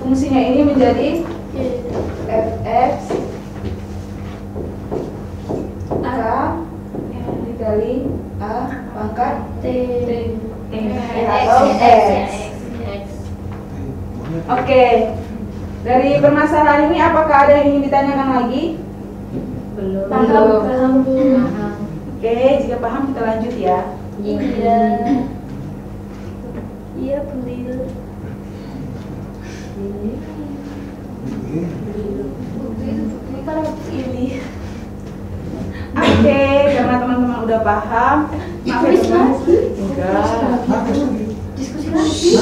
fungsinya ini menjadi Fx K dikali A pangkat T atau X. Oke. Dari permasalahan ini apakah ada yang ingin ditanyakan lagi? Paham. Oke, jika paham kita lanjut ya. Iya, beliau. Oke, karena teman-teman udah paham, maaf ya teman. Enggak. Diskusi lagi.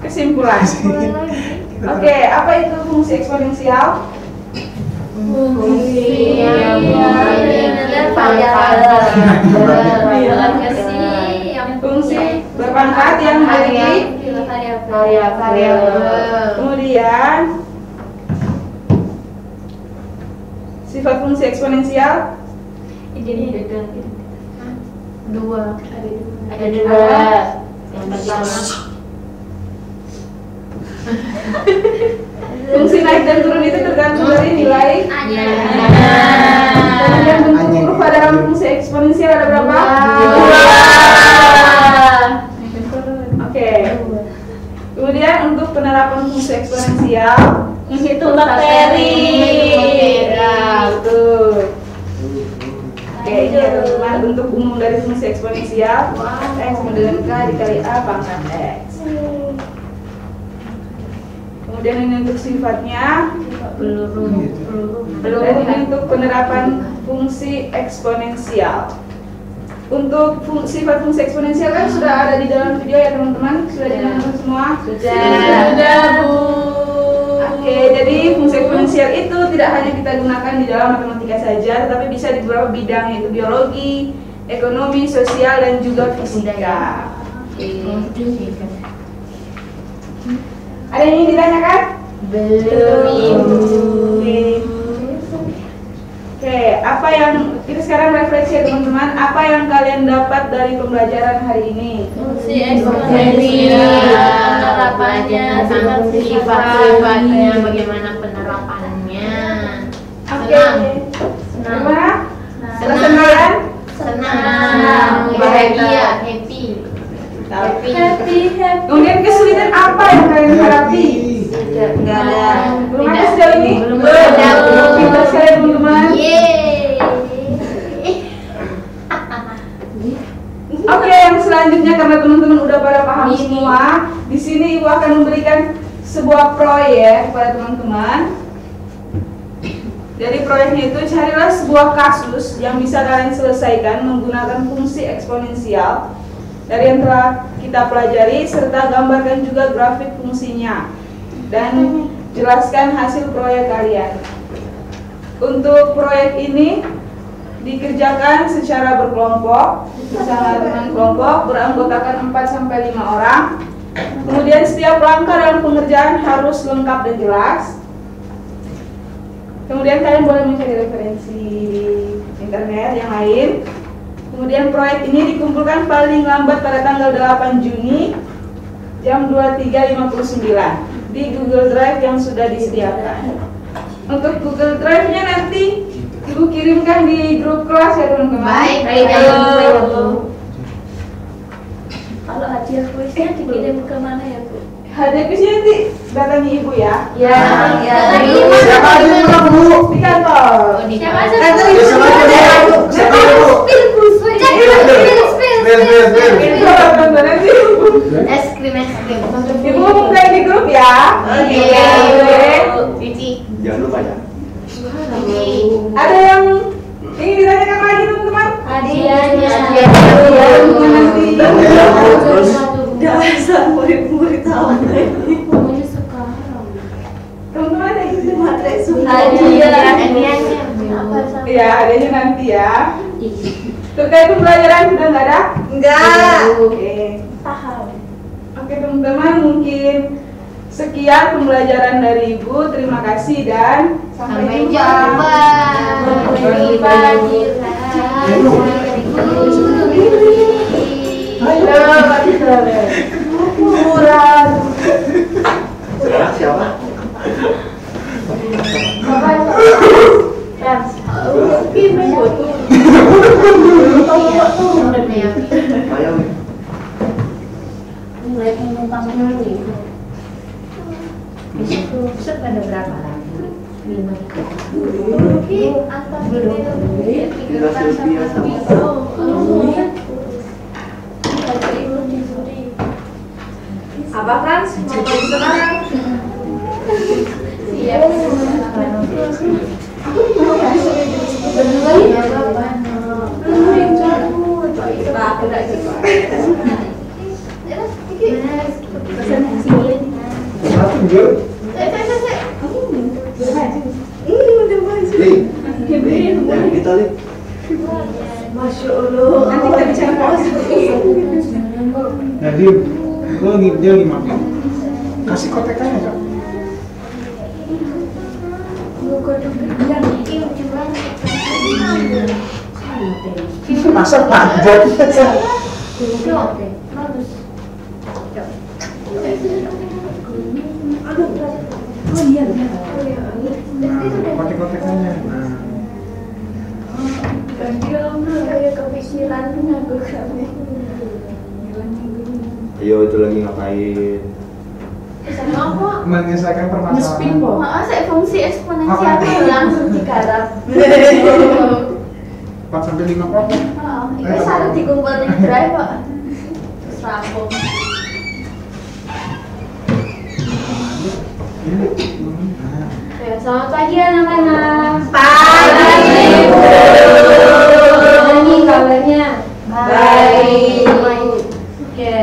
Kesimpulan. Oke, apa itu fungsi eksponensial? Fungsi yang Fungsi berpangkat yang memiliki variabel. Kemudian sifat fungsi eksponensial Dua. Ada dua. Yang pertama fungsi naik dan turun itu tergantung dari nilai. Kemudian bentuk huruf pada fungsi eksponensial ada berapa? Dua. Oke. Kemudian untuk penerapan fungsi eksponensial menghitung bakteri. Ya, betul. Oke, ini ya teman-teman bentuk umum dari fungsi eksponensial X sama dengan K dikali A pangkat X. Kemudian ini untuk sifatnya dan ini untuk penerapan fungsi eksponensial. Untuk sifat fungsi eksponensial kan sudah ada di dalam video ya teman-teman, sudah ditonton semua? Sudah Bu. Oke, jadi fungsi eksponensial itu tidak hanya kita gunakan di dalam matematika saja, tetapi bisa di beberapa bidang yaitu biologi, ekonomi, sosial dan juga fisika. Ada yang ingin ditanyakan? belum. Oke, apa yang kita sekarang refleksi ya teman-teman, apa yang kalian dapat dari pembelajaran hari ini? Fungsi eksponensial, penerapannya, Sifat-sifatnya, bagaimana penerapannya. Oke, gimana? Senang kalian? Senang, bahagia, happy. Kemudian kesulitan apa yang kalian hadapi? Enggak ada. Belum ada sejauh ini? Belum ada. Pintar sekali teman-teman. Oke, yang selanjutnya karena teman-teman udah pada paham semua, di sini Ibu akan memberikan sebuah proyek kepada teman-teman. Jadi proyeknya itu carilah sebuah kasus yang bisa kalian selesaikan menggunakan fungsi eksponensial dari yang telah kita pelajari, serta gambarkan juga grafik fungsinya dan jelaskan hasil proyek kalian. Untuk proyek ini dikerjakan secara berkelompok bersama dengan kelompok beranggotakan 4-5 orang. Kemudian setiap langkah dalam pengerjaan harus lengkap dan jelas. Kemudian kalian boleh mencari referensi di internet yang lain. Kemudian proyek ini dikumpulkan paling lambat pada tanggal 8 Juni jam 23.59 di Google Drive yang sudah disediakan. Untuk Google Drive-nya nanti Ibu kirimkan di grup kelas ya teman-teman. Baik. Kalau hadiah kuisnya dikirim ke mana ya Bu? Hadiah kuisnya nanti datangi Ibu ya. Ya. Siapa aja yang Bu? Di kantor. Siapa aja? Siapa aja Bu? Siapa aja Bu? Es krim. Ibu umumkan di grup ya. Cici. Jangan lupa ya. Ada yang ingin ditanyakan lagi teman-teman? Hadiahnya. Nanti. Terus Dasar murid-murid tahun ini. Pokoknya sekarang. Teman-teman ada yang ingin Hadiahnya. ya, adanya nanti ya. Terkait pembelajaran sudah nggak ada? Enggak. Oke. Paham. Oke teman-teman, mungkin sekian pembelajaran dari Ibu. Terima kasih dan sampai jumpa. Sampai jumpa. Sampai jumpa. Murah. Sekarang siapa? Ayo. Besok ada berapa? 5. Apa kan? Mau main sekarang? Siap. Jangan kita lihat. Masya Allah. Nanti kita bicara pos. Nah dia lagi makan. Kasih kotekannya Kak. Masa panjang? Nah, pakai kotekannya. Nah. Ayo itu lagi ngapain? Menyelesaikan permasalahan. Saya fungsi eksponensial langsung digarap. 4 sampai 5 kok. Itu satu dikumpulin drive kok. Terus rampung. Ya, selamat pagi anak-anak. Pagi, Bu. Gimana nih kabarnya? Baik. Oke,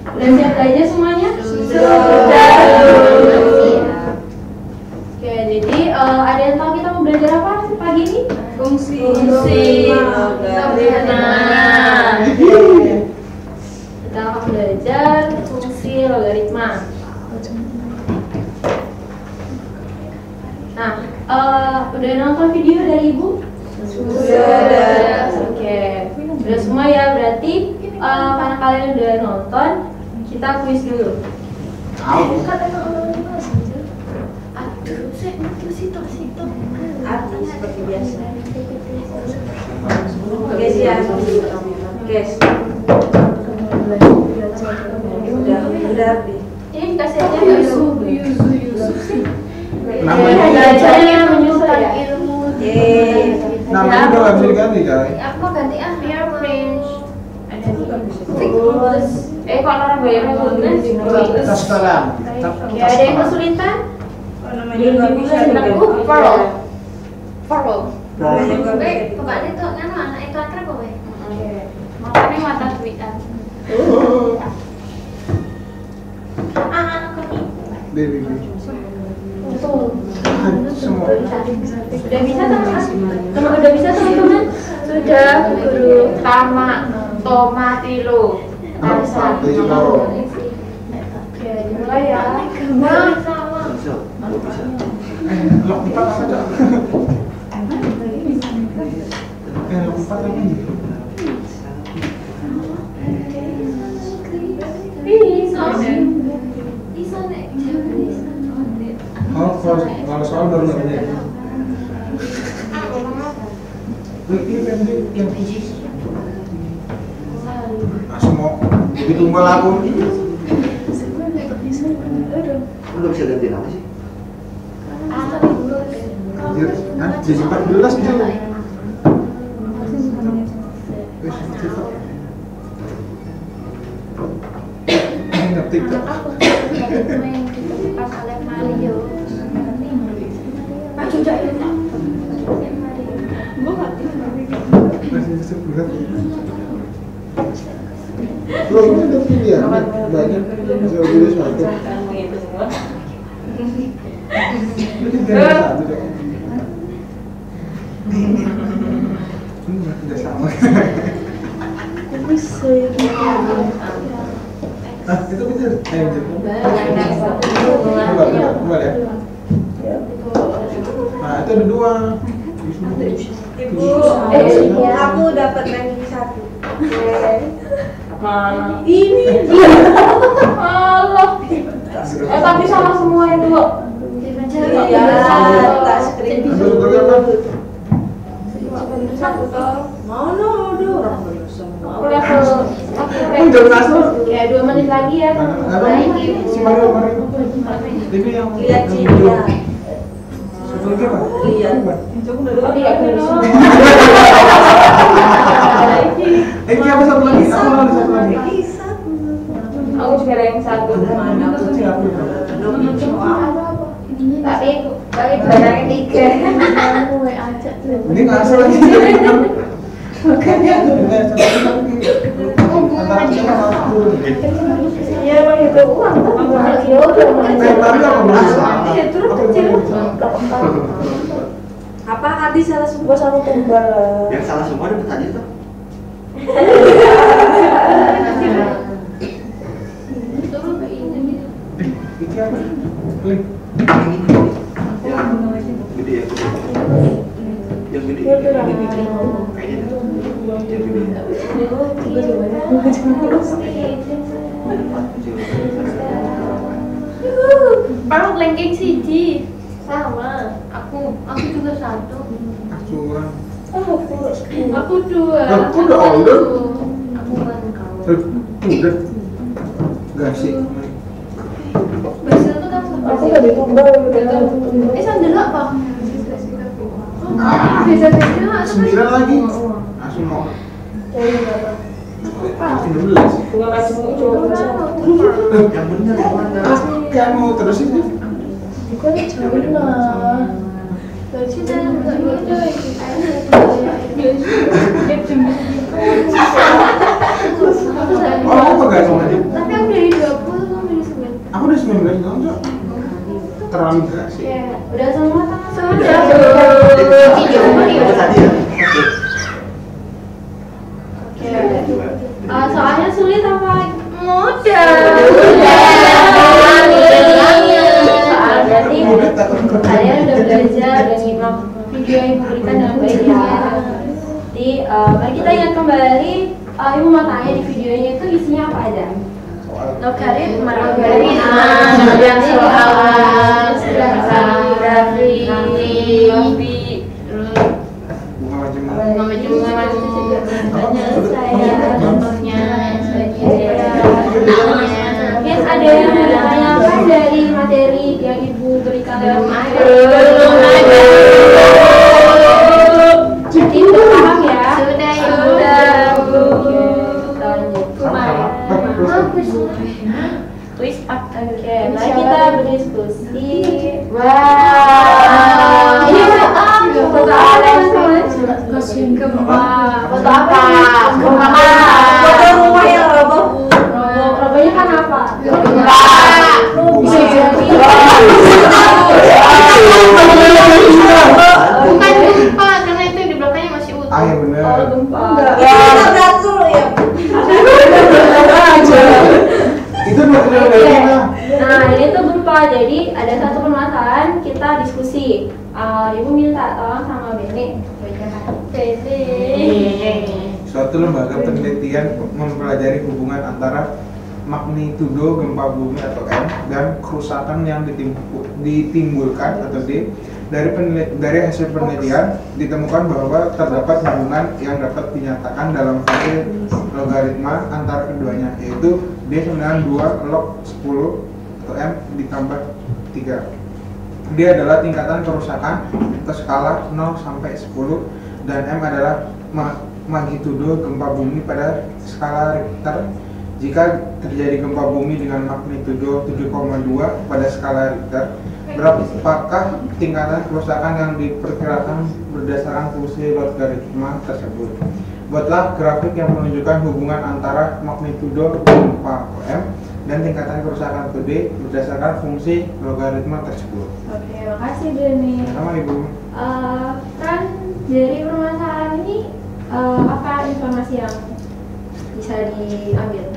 udah siap belajar semuanya? Sudah. Oke, jadi ada yang tahu kita mau belajar apa pagi ini? Fungsi. Kita akan belajar fungsi logaritma. Nah, udah nonton video dari Ibu? Sudah. Oke, udah semua ya, berarti karena kalian udah nonton, kita kuis dulu. Tahu. Arti seperti biasa. Guys ya. Guys. Udah arti. Ini dikasih aja nggak Yusuf sih? Namanya Belajarnya menyusul ya? namanya udah nggak bisa diganti Kak. Aku mau ganti biar French. Ada terus. Kok orang bayarnya lunas? Tas terang. Ya, ada yang kesulitan? Namanya nggak bisa diganti. Forward. Namanya nggak bisa Bapak itu kan anak itu akrab kok ya? Makanya mata duitan. Baby. Tuh. Semua. Udah bisa teman-teman? Udah bisa teman-teman? Sudah, Guru. Tama, tomatilo. Tarsa. Oke, dimulai ya. Bisa. Gua bisa. Lok 4 apa Kak? Lok 4 apa ini? Oh, kalau soal baru nggak punya. Ini pendek yang khusus. Semua begitu mbak aku. Lu bisa ganti apa sih? Jadi 14 itu. Ngetik Kak. Masih sebulan. Lo ini udah pilihan banyak bisa pilih suatu. Ini ganti satu Kak. Ini tidak sama. Ah, itu betul. Coba ya. Nah, itu ada 2. Ibu, aku dapat ranking 1. Mana? Ini. Allah. Tapi sama semua itu. Iya, tak screen. Mau orang semua. Aku level Ya 2 menit lagi ya. Si Mario. Ini yang Lihat Cina. satu lagi apa? Lihat. Oh iya, Apa satu lagi? Aku mau satu lagi. Aku juga ada yang satu. Mana aku tapi barangnya 3. Ini nggak asal lagi. Makanya Iya, emang itu uang tapi apa merasa? apa Adi salah semua sama tumbal. Yang salah semua dapat aja tuh. Ini apa? Klik. Gede ya. Yang gede. Kayaknya. Yang gede. Aku kelengking siji. Sama. Aku juga 1. Curang. Aku 2. Aku udah order. Aku kan kamu. Udah. Gak sih. Biasanya tuh kan Aku tadi tumbal. sandal apa? Ah, Beda-beda. 9 lagi. Langsung mau. 19. Bunga kacang hijau. Yang benar yang mana? Kayak mau terus itu. Bukan jangan. Kita enggak ada. Oh, apa gak sama dia? Tapi aku dari 20 sampai 19. Aku udah 19 tahun kok. Terlalu berat sih. Ya, udah semua sama. Itu tadi ya. Soalnya sulit apa mudah? Soalnya nih kalian udah belajar dan nyimak video yang memberikan dengan baik ya. Jadi mari kita ingat kembali, ibu mau tanya di videonya itu isinya apa aja? Logaritma, Kemudian soal grafik, Bunga macam Mungkin ada yang mau ditanyakan dari materi yang ibu berikan dalam materi. Jadi udah paham ya? Sudah, Ibu. Oke, kita lanjut. Twist up. Oke, mari kita berdiskusi. Wow. Ini foto apa? Gempa. Foto apa? Gempa. Foto rumah yang roboh. Robohnya kan apa? Gempa. Bisa jadi. Bukan gempa, karena itu di belakangnya masih utuh. Ah, ya bener. Oh, gempa. Beratur ya. Itu material dari mana? Nah, ini tuh gempa. Jadi ada satu permasalahan, kita diskusi. Ibu minta tolong sama Bene. Suatu lembaga penelitian mempelajari hubungan antara magnitudo gempa bumi atau M dan kerusakan yang ditimbulkan atau D. Dari hasil penelitian ditemukan bahwa terdapat hubungan yang dapat dinyatakan dalam fase logaritma antara keduanya, yaitu D sama 2 log 10 atau M ditambah 3. D adalah tingkatan kerusakan atau skala 0 sampai 10 dan M adalah magnitudo gempa bumi pada skala Richter. Jika terjadi gempa bumi dengan magnitudo 7,2 pada skala Richter, berapakah tingkatan kerusakan yang diperkirakan berdasarkan fungsi logaritma tersebut? Buatlah grafik yang menunjukkan hubungan antara magnitudo gempa M dan tingkatan kerusakan D berdasarkan fungsi logaritma tersebut. Oke, makasih Bene. Sama Ibu. Kan dari permasalahan ini apa informasi yang bisa diambil?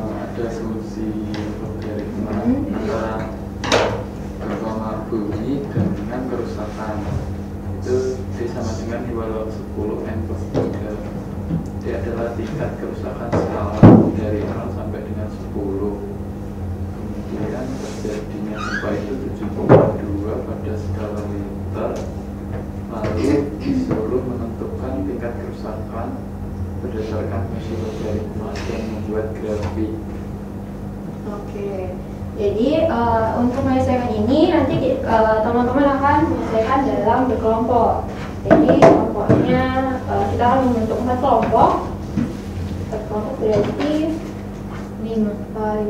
Ada solusi logaritma antara gempa bumi dengan kerusakan. Itu D sama dengan 2 log 10 N plus 3. dia adalah tingkat kerusakan skala dari 0 sampai dengan 10. Kemudian terjadinya gempa itu 7,2 pada skala Richter. Lalu disuruh menentukan tingkat kerusakan berdasarkan metode ritme dan membuat grafik. Oke, jadi untuk menyelesaikan ini nanti teman-teman akan menyelesaikan dalam berkelompok. Jadi kelompoknya kita akan membentuk 4 kelompok. 4 kelompok berarti 4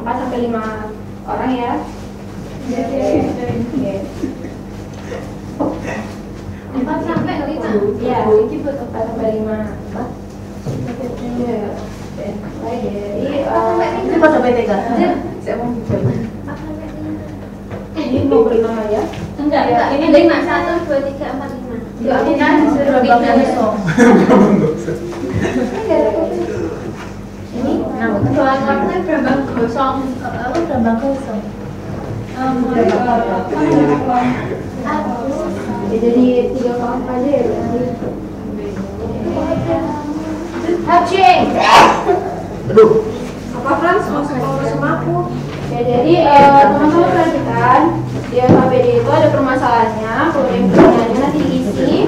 sampai 5 orang ya. Oke. 4 sampai 5. Ya, ini buat 4 sampai 5. Iya. Jadi 4 sampai 3. Saya mau coba. Ini mau berenang aja? Enggak, ini 5, 1, 2, 3, 4, 5. Itu aku kan disuruh bangun besok. Ini Keluarnya berambang gosong. aku berambang kosong. Jadi 3 kelompok aja ya berarti. Hatching. Aduh. Apa Frans mau sama aku? Ya jadi teman-teman perhatikan di KPD itu ada permasalahannya, kemudian pertanyaannya nanti diisi.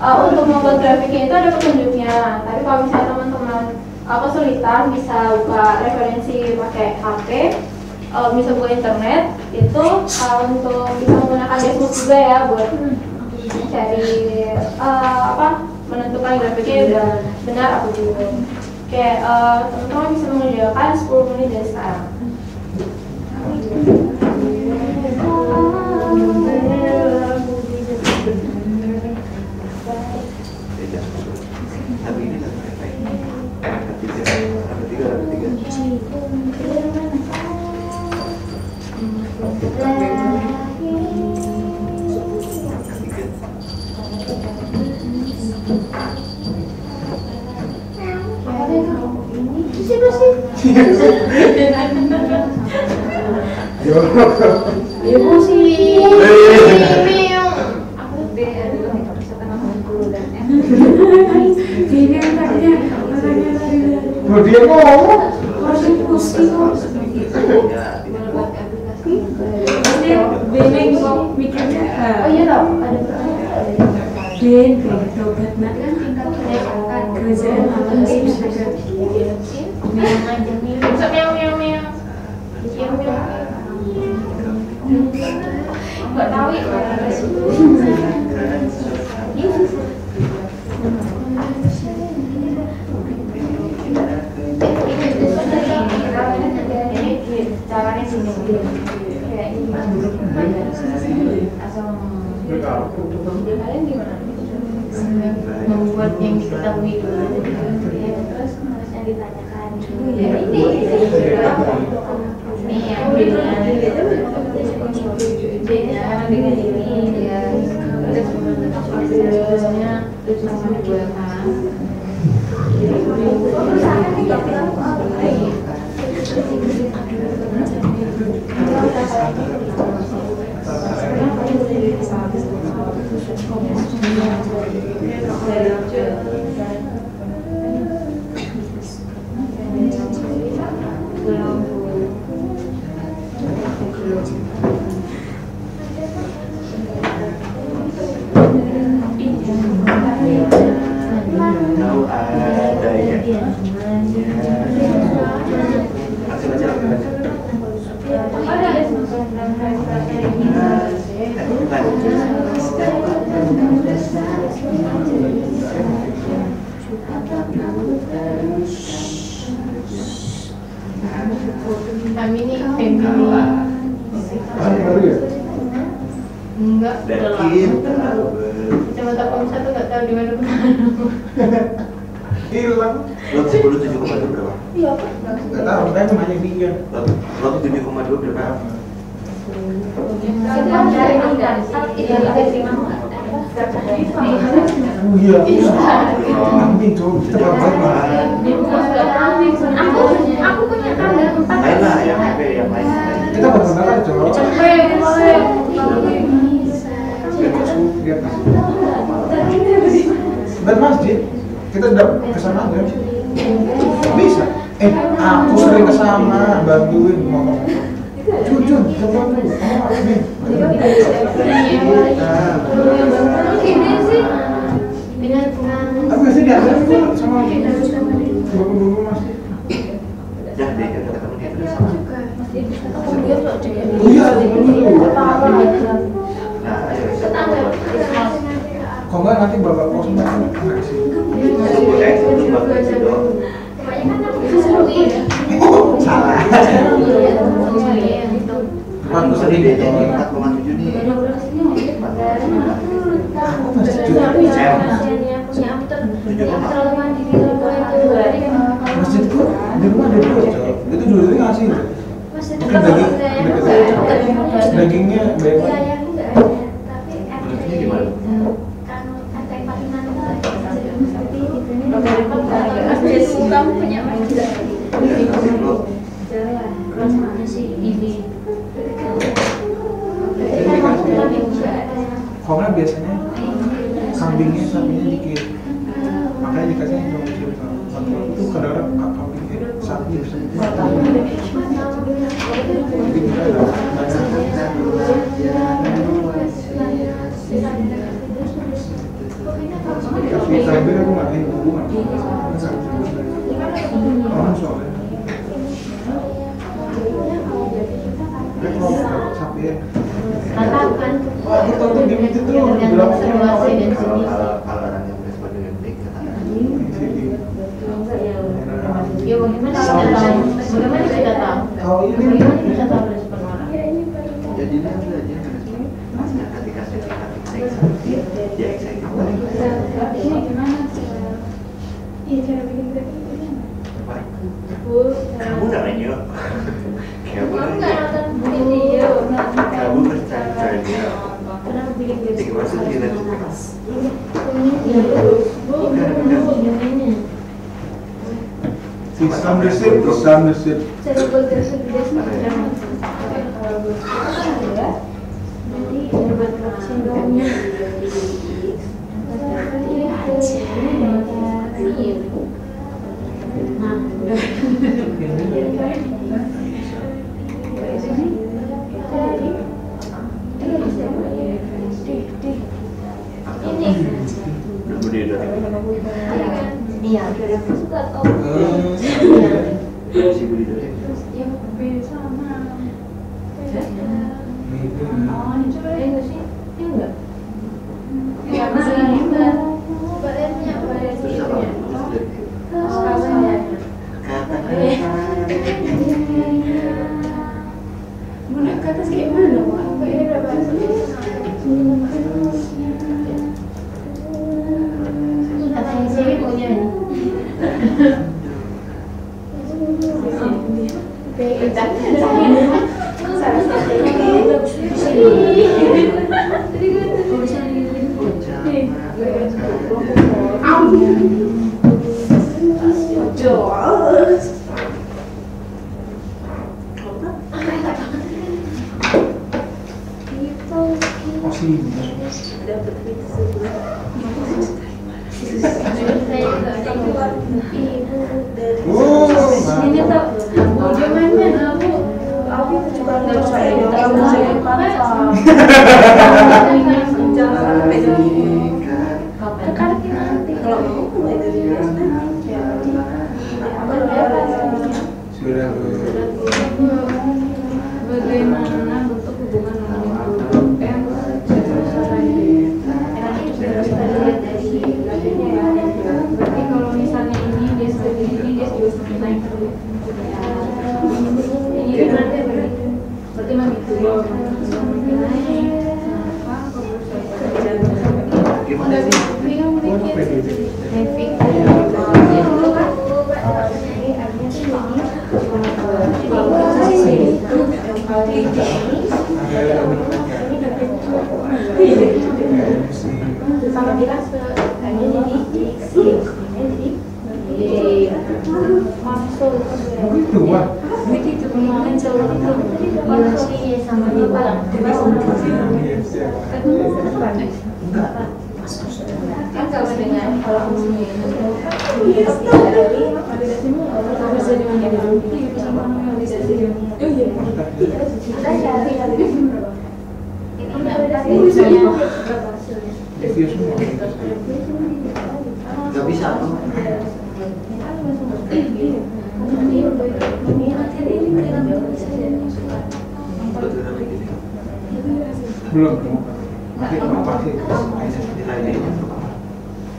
Untuk membuat grafiknya itu ada petunjuknya. Tapi kalau misalnya teman-teman kesulitan bisa buka referensi pakai HP, bisa buka internet. Itu untuk bisa menggunakan Facebook juga ya buat cari menentukan grafiknya udah benar apa belum. Oke, teman-teman bisa mengerjakan 10 menit dari sekarang. Tapi ini Ibu sih. Dia ngomong. Bingung kok mikirnya. Oh iya dong, ada Tobat nak kerjaan apa sih? Nggak tahu ya. Caranya sini kayak ini. Asal kalian gimana? Membuat yang diketahui dulu. Terus harusnya ditanyakan. Ini yang dengan ini dia terusnya sama dua kan. Enggak, kecamatan Komsa tuh nggak tahu di mana Hilang. Lot 10,7,2 berapa? Iya apa? Nggak tahu, saya cuma hanya 3. Lot 7,2 berapa? Oh iya. Kambing tuh, kita Aku punya tanggal 4. Lain lah, yang lain. kita benar-benar coba. Dan masjid kita Aku sering kesana bantuin motor-motor. Jujur, coba dulu. Nih. Aku biasanya diajarin kok sama bapak-bapak masih. Ya, deh, kita ketemu di terus sama. Oh iya, dulu. Nah, ayo kita Kok nggak nanti bapak kos nanti anak sih. boleh, coba dulu. Salah. Aku sedih deh, jadi 4,7 nih. Aku masih masjidku di rumah ada dua, Cok. Itu dulu itu ngasih. Mungkin dagingnya banyak banget. Ini gimana? Kalau biasanya kambingnya sapinya dikit, makanya dikasih yang kecil. Itu kadang-kadang kambingnya sapi bisa. Jadi kita ada kasih kambing aku nggak ingin hubungan. Orang soalnya. Sapi ya. Wah, aku tahu di itu tuh bilang Kalau orang yang berespon dengan baik katakan. Ya bagaimana kita tahu? Kalau ini Kita tahu respon orang. Jadi dia belajar respon. Maksudnya ketika saya excited, dia excited balik. Ini gimana cara? Iya cara bikin grafik gimana? Kamu namanya kamu Nggak nonton video. kamu bercanda. Kenapa bikin grafik? Jadi maksud kita Misunderstood. Cara buat grafik biasanya kalau buat ya. Nanti buat sindromnya. Iya, aku suka tahu. si Budi Dore. Yang beda sama. Oh, ini coba ya sih? Ini enggak? Ya, masih juga. Badannya Terus apa? skalanya. Mana ke atas kayak mana, Pak? Ini berapa? Katanya sih punya ini. Ini tuh bagaimana aku juga nggak bisa jangan sampai nanti kalau mau mulai dari Sudah. bagaimana bentuk hubungan berarti kalau misalnya ini dia seperti ini dia juga seperti naik ini berarti memang itu Gimana sih? bingung mikir sama kita hanya jadi maksud Begitu, Wak. begitu kemarin selalu Iya sama dia barang. kan kalau dengan kalau bisa dimanfaatkan. Oh iya. Review semua. Nggak bisa. Belum. Pakai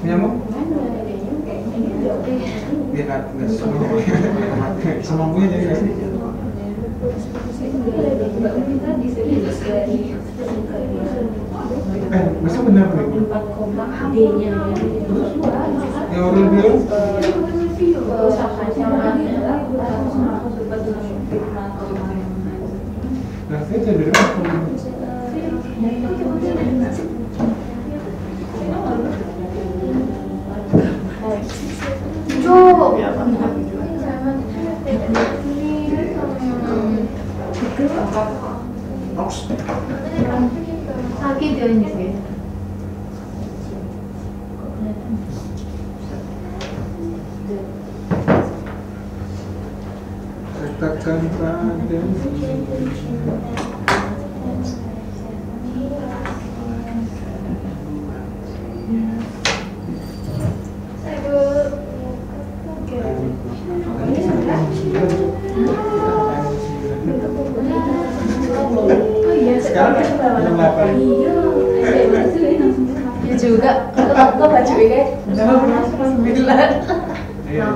nyamuk. Dia nggak semampunya jadi nggak sih. Masih benar nih. Yang review. Nah, saya jadi sakit ya ini sih. katakan pada sekarang jam 8. Ya juga, kok baju ini jam 9. Iya.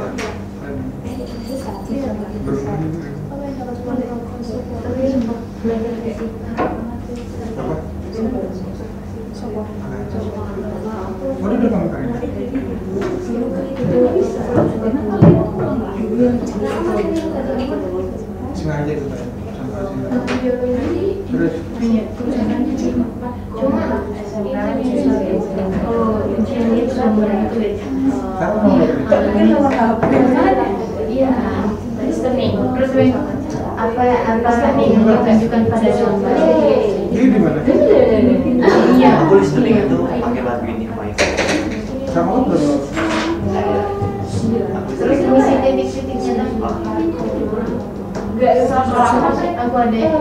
Udah kamu kan? Sengaja itu kan? Sampai sini. Terus? Iya, listening. Terus apa yang diajukan pada contoh? Ini di mana? Iya. Aku listening itu pakai lagu ini wifi. Sama lo belum? Terus misi titik-titiknya enggak aku ada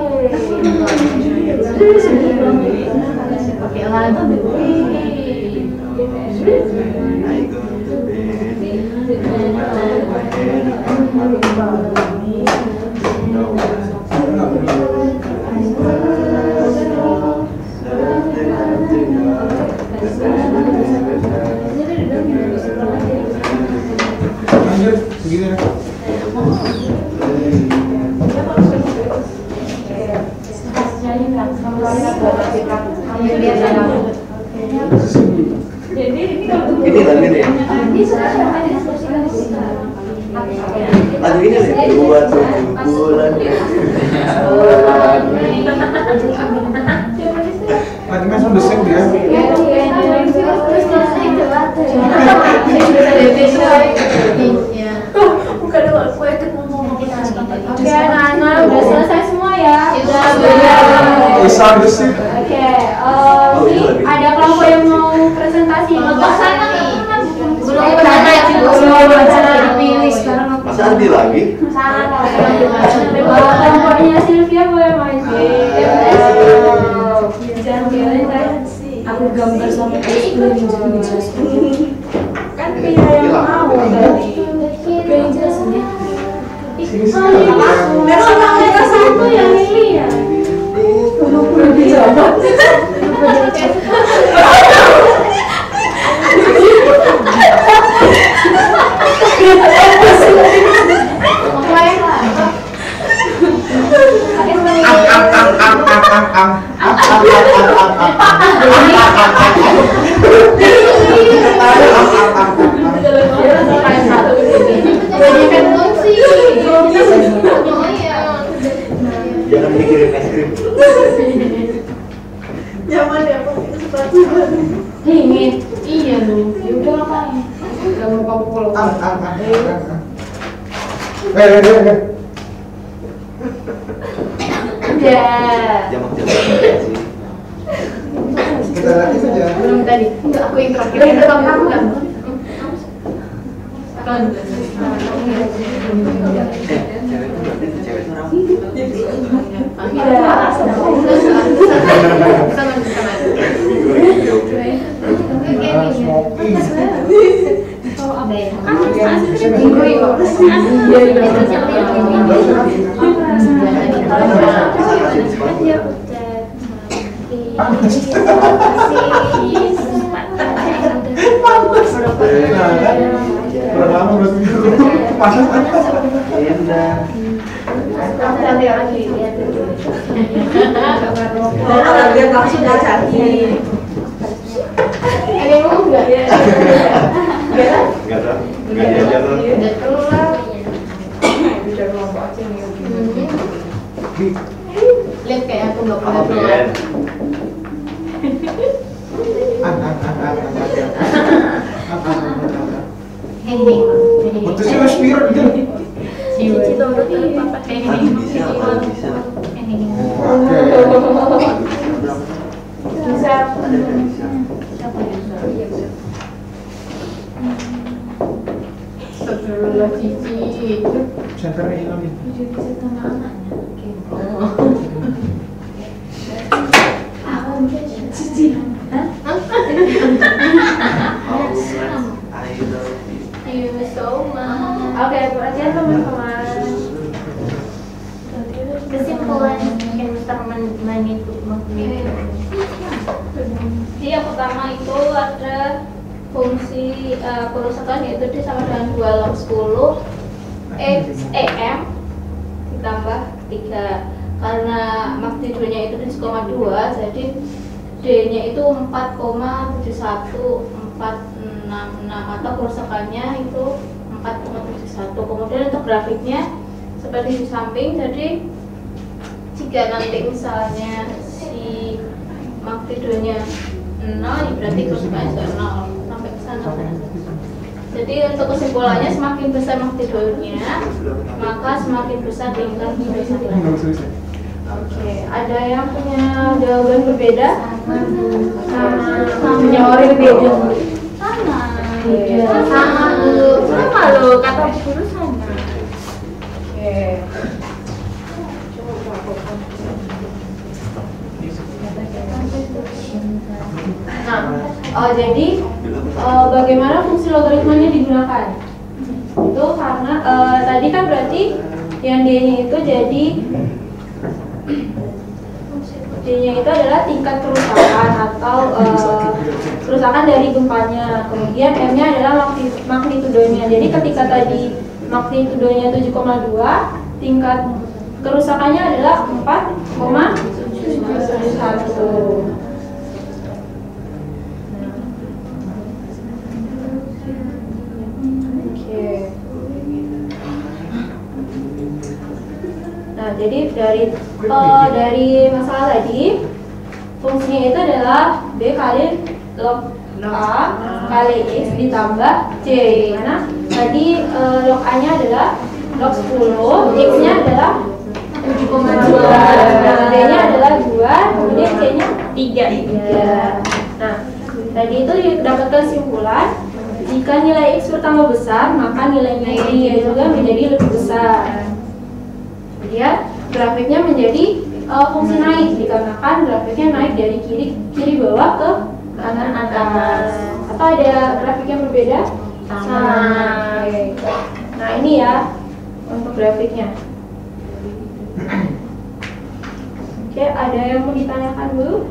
pakai lagu Lanjut, segini ya. Ini lagu ini ya? Lagu ini nih, buat 7 bulan. Lagi main sound design dia. Bukan dulu, aku ikut ngomong. Oke, anak-anak udah selesai semua ya. Sound design. Oke, ini ada kelompok yang mau presentasi. Belum dipilih sekarang. Masa Andi lagi? Kelompoknya Sylvia boleh main. Aku gambar sama Kan Pia yang mau tadi. yang jelasin ya. Memang mereka satu yang ini ya. Udah dijawab. Jangan mikirin es krim. Zaman ya aku itu sepatu. Ini iya lu. Ya udah ngapain? Enggak mau kamu pulang. Ya. Jamak-jamak sih. Kita lagi saja. Belum tadi. Enggak, aku yang terakhir. Yang kamu kan. Dia langsung sudah cantik. Ada yang mau nggak? Enggak tahu. Enggak diajak tuh. Udah keluar. Lihat kayak aku nggak pernah keluar. Putusnya mas Piro gitu. Cici download dari papa Bisa. Bisa. Astagfirullah Cici. Senternya hilang nih. Cici. Ayo Soma. Oke, perhatian teman-teman. kesimpulan teman-teman itu Jadi yang pertama itu ada fungsi kerusakan yaitu D sama dengan 2 log 10 EM ditambah 3 karena magnitudonya itu 7,2 jadi D nya itu 4,71466 atau kerusakannya itu 4,71. Kemudian untuk grafiknya seperti di samping, jadi jika nanti misalnya si magnitudonya 0 berarti kerusakannya juga 0 sampai ke sana. Jadi untuk kesimpulannya semakin besar magnitudonya maka semakin besar tingkat kerusakan. Oke, ada yang punya jawaban berbeda? Sama punya orang beda. Sama lu kata guru sama. Oke. Nah, jadi bagaimana fungsi logaritmanya digunakan? Itu karena tadi kan berarti yang D-nya itu jadi D-nya itu adalah tingkat kerusakan atau kerusakan dari gempanya. Kemudian M-nya adalah magnitudonya. Jadi ketika tadi magnitudonya 7,2, tingkat kerusakannya adalah 4,71. Nah, jadi dari masalah tadi fungsinya itu adalah B kali log A kali X ditambah C, mana tadi log A nya adalah log 10, X nya adalah 7,2, D nya adalah 2, kemudian C nya 3. Nah, tadi itu dapat kesimpulan jika nilai X bertambah besar maka nilainya Y juga menjadi lebih besar. Kemudian grafiknya menjadi fungsi naik dikarenakan grafiknya naik dari kiri bawah ke kanan atas. Atau ada grafik yang berbeda? Sama. Nah ini ya untuk grafiknya. Oke, ada yang mau ditanyakan dulu?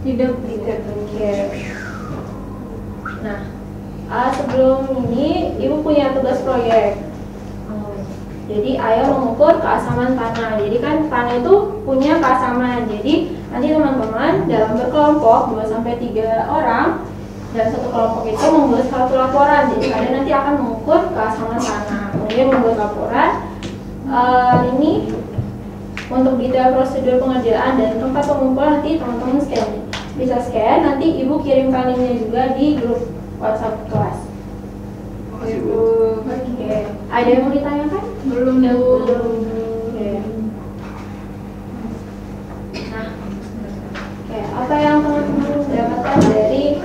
Tidak. Oke. Nah, sebelum ini ibu punya tugas proyek. Jadi ayah mengukur keasaman tanah. Jadi kan tanah itu punya keasaman. Jadi nanti teman-teman dalam berkelompok 2-3 orang dan satu kelompok itu membuat satu laporan. Jadi kalian nanti akan mengukur keasaman tanah. Kemudian membuat laporan. Ini untuk detail prosedur pengerjaan dan tempat pengumpulan nanti teman-teman bisa scan. Nanti ibu kirimkan linknya juga di grup WhatsApp kelas. Oke. Ada yang mau ditanyakan? Belum. Oke. Nah, oke. Apa yang teman-teman dapatkan dari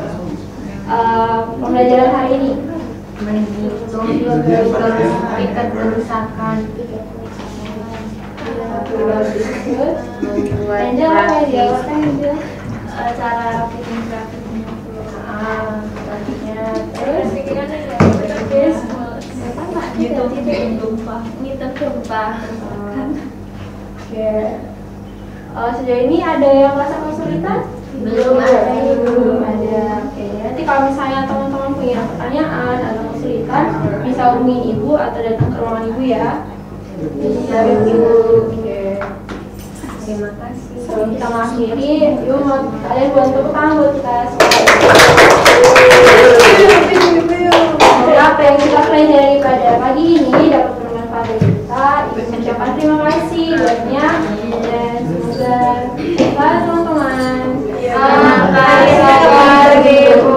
pembelajaran hari ini? tingkat kerusakan. Angel apa ya dia? Angel cara bikin grafiknya. Grafiknya Terus YouTube ngitung gempa. Oke. Sejauh ini ada yang merasa kesulitan? Belum ada. Belum ada. Oke. Nanti kalau misalnya teman-teman punya pertanyaan atau kesulitan, bisa hubungin ibu atau datang ke ruangan ibu ya. Dari ibu. Oke. Terima kasih. Sebelum kita mengakhiri, yuk kalian buat tepuk tangan buat kita semua. Apa yang kita pelajari pada pagi ini dapat bermanfaat bagi kita. Ibu mengucapkan terima kasih banyak dan semoga sehat teman-teman. Terima kasih Ibu.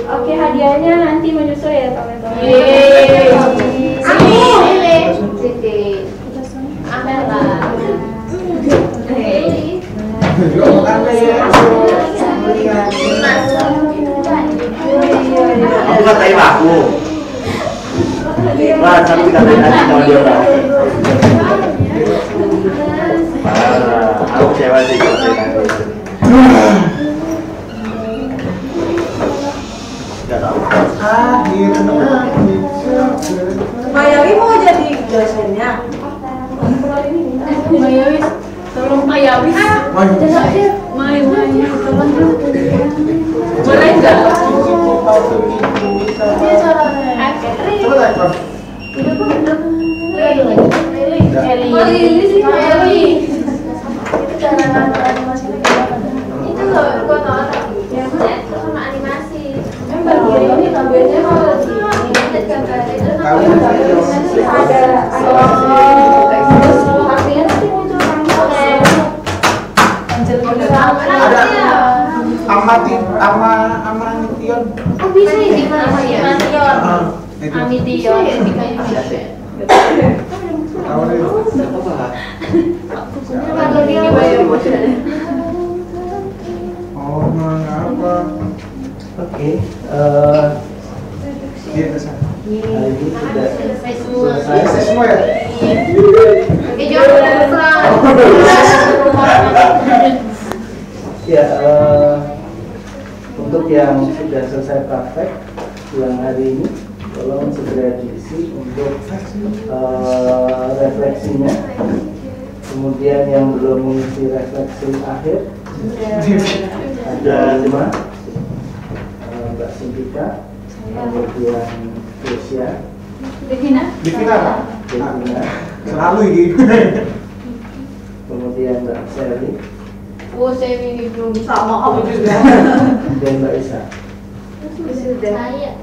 Oke, hadiahnya nanti menyusul ya teman-teman. Aku katain aku. Wah, tapi dikatain aja sama dia bang. Aku kecewa sih kalau katain aku. Gak tahu. Mayawi mau jadi dosennya. Mayawi, tolong Mayawi. Mayawi, tolong boleh nggak? Itu loh, gua tahu sama animasi. Ini gambarnya kalau Ada gambar itu nanti ada artinya nanti muncul Amanition. Oh bisa di mana ya? Amition. Tahu deh. Kalau ini Oh, apa? Oke, Dia ke sana. hari ini sudah semua. selesai. Semua ya? Ya, untuk yang sudah selesai praktek pulang hari ini, tolong segera diisi untuk refleksinya. Kemudian yang belum mengisi refleksi akhir ada 5, Mbak Sintika, kemudian Kesia, Devina. Devina, Selalu ini. kemudian Mbak Sally, Oh, saya ini belum sama aku juga. dan Mbak Isa. Saya.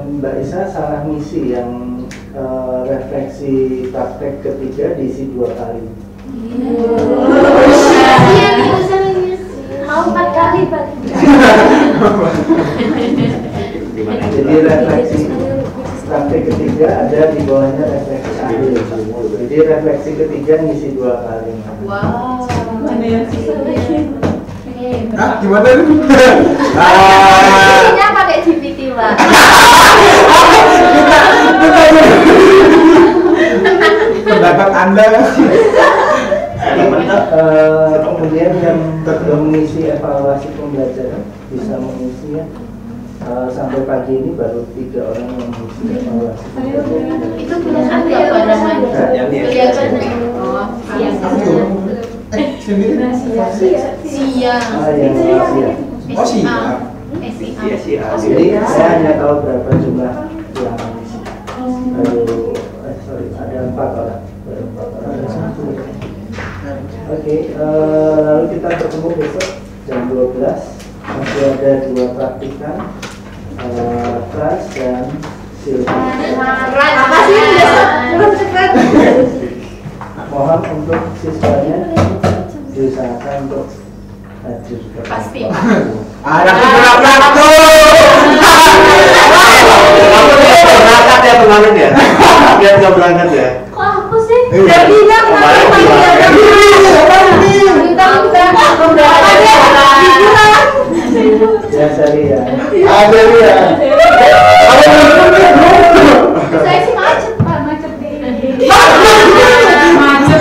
Mbak Isa salah ngisi yang refleksi praktek ketiga diisi 2 kali. Iya, bisa mau 4 kali, Pak. Jadi refleksi praktek ketiga ada di bawahnya refleksi akhir. Jadi refleksi ketiga ngisi 2 kali. Wow, mana yang Hah, gimana itu? Isinya pakai GPT, Pak. Pendapat Anda. Kemudian yang belum mengisi evaluasi pembelajaran bisa mengisi ya. Sampai pagi ini baru 3 orang yang mengisi evaluasi pembelajaran. Itu punya aku ya, Pak namanya. Yang dia. Oh, siang. Sendiri. Siang. Yang siap. Oh siap. Iya sih. Jadi saya hanya tahu berapa jumlah yang mengisi. Baru, ada 4 orang. Baru 4 orang. Oke, lalu kita bertemu besok jam 12. Masih ada 2 praktikan, Pras dan Silvi. apa sih besok? Belum cepat. Mohon untuk siswanya diusahakan untuk hadir ke Pasti, kelas. Ada berapa tuh? Kamu berangkat ya pengamen ya? Biar nggak berangkat ya? Kok aku sih? Udah bilang Kemarin kita gimana? kita liburan. Ya sorry ya. Ada ya. Saya sih macet Pak, macet deh. Macet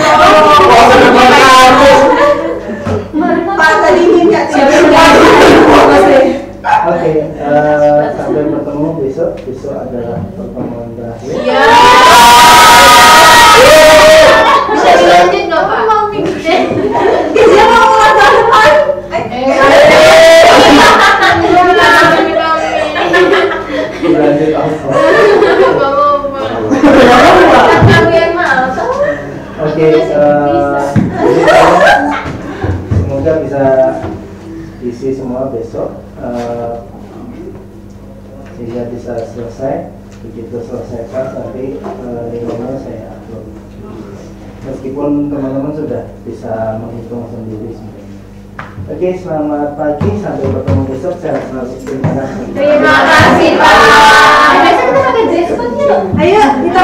Pak tadi minta Oke, sampai bertemu besok. Besok adalah pertemuan terakhir. Iya. Bisa dilanjut nggak Pak? Mau minggu. Dia mau ulang tahun. Lanjut apa? Oke, semoga bisa isi semua besok, sehingga bisa selesai. Begitu selesai nanti nilainya saya upload. Meskipun teman-teman sudah bisa menghitung sendiri sebenarnya. Oke, selamat pagi, sampai bertemu besok. Sehat selalu. Terima kasih. Terima kasih Pak. Besok kita pakai dress code yuk. Ayo kita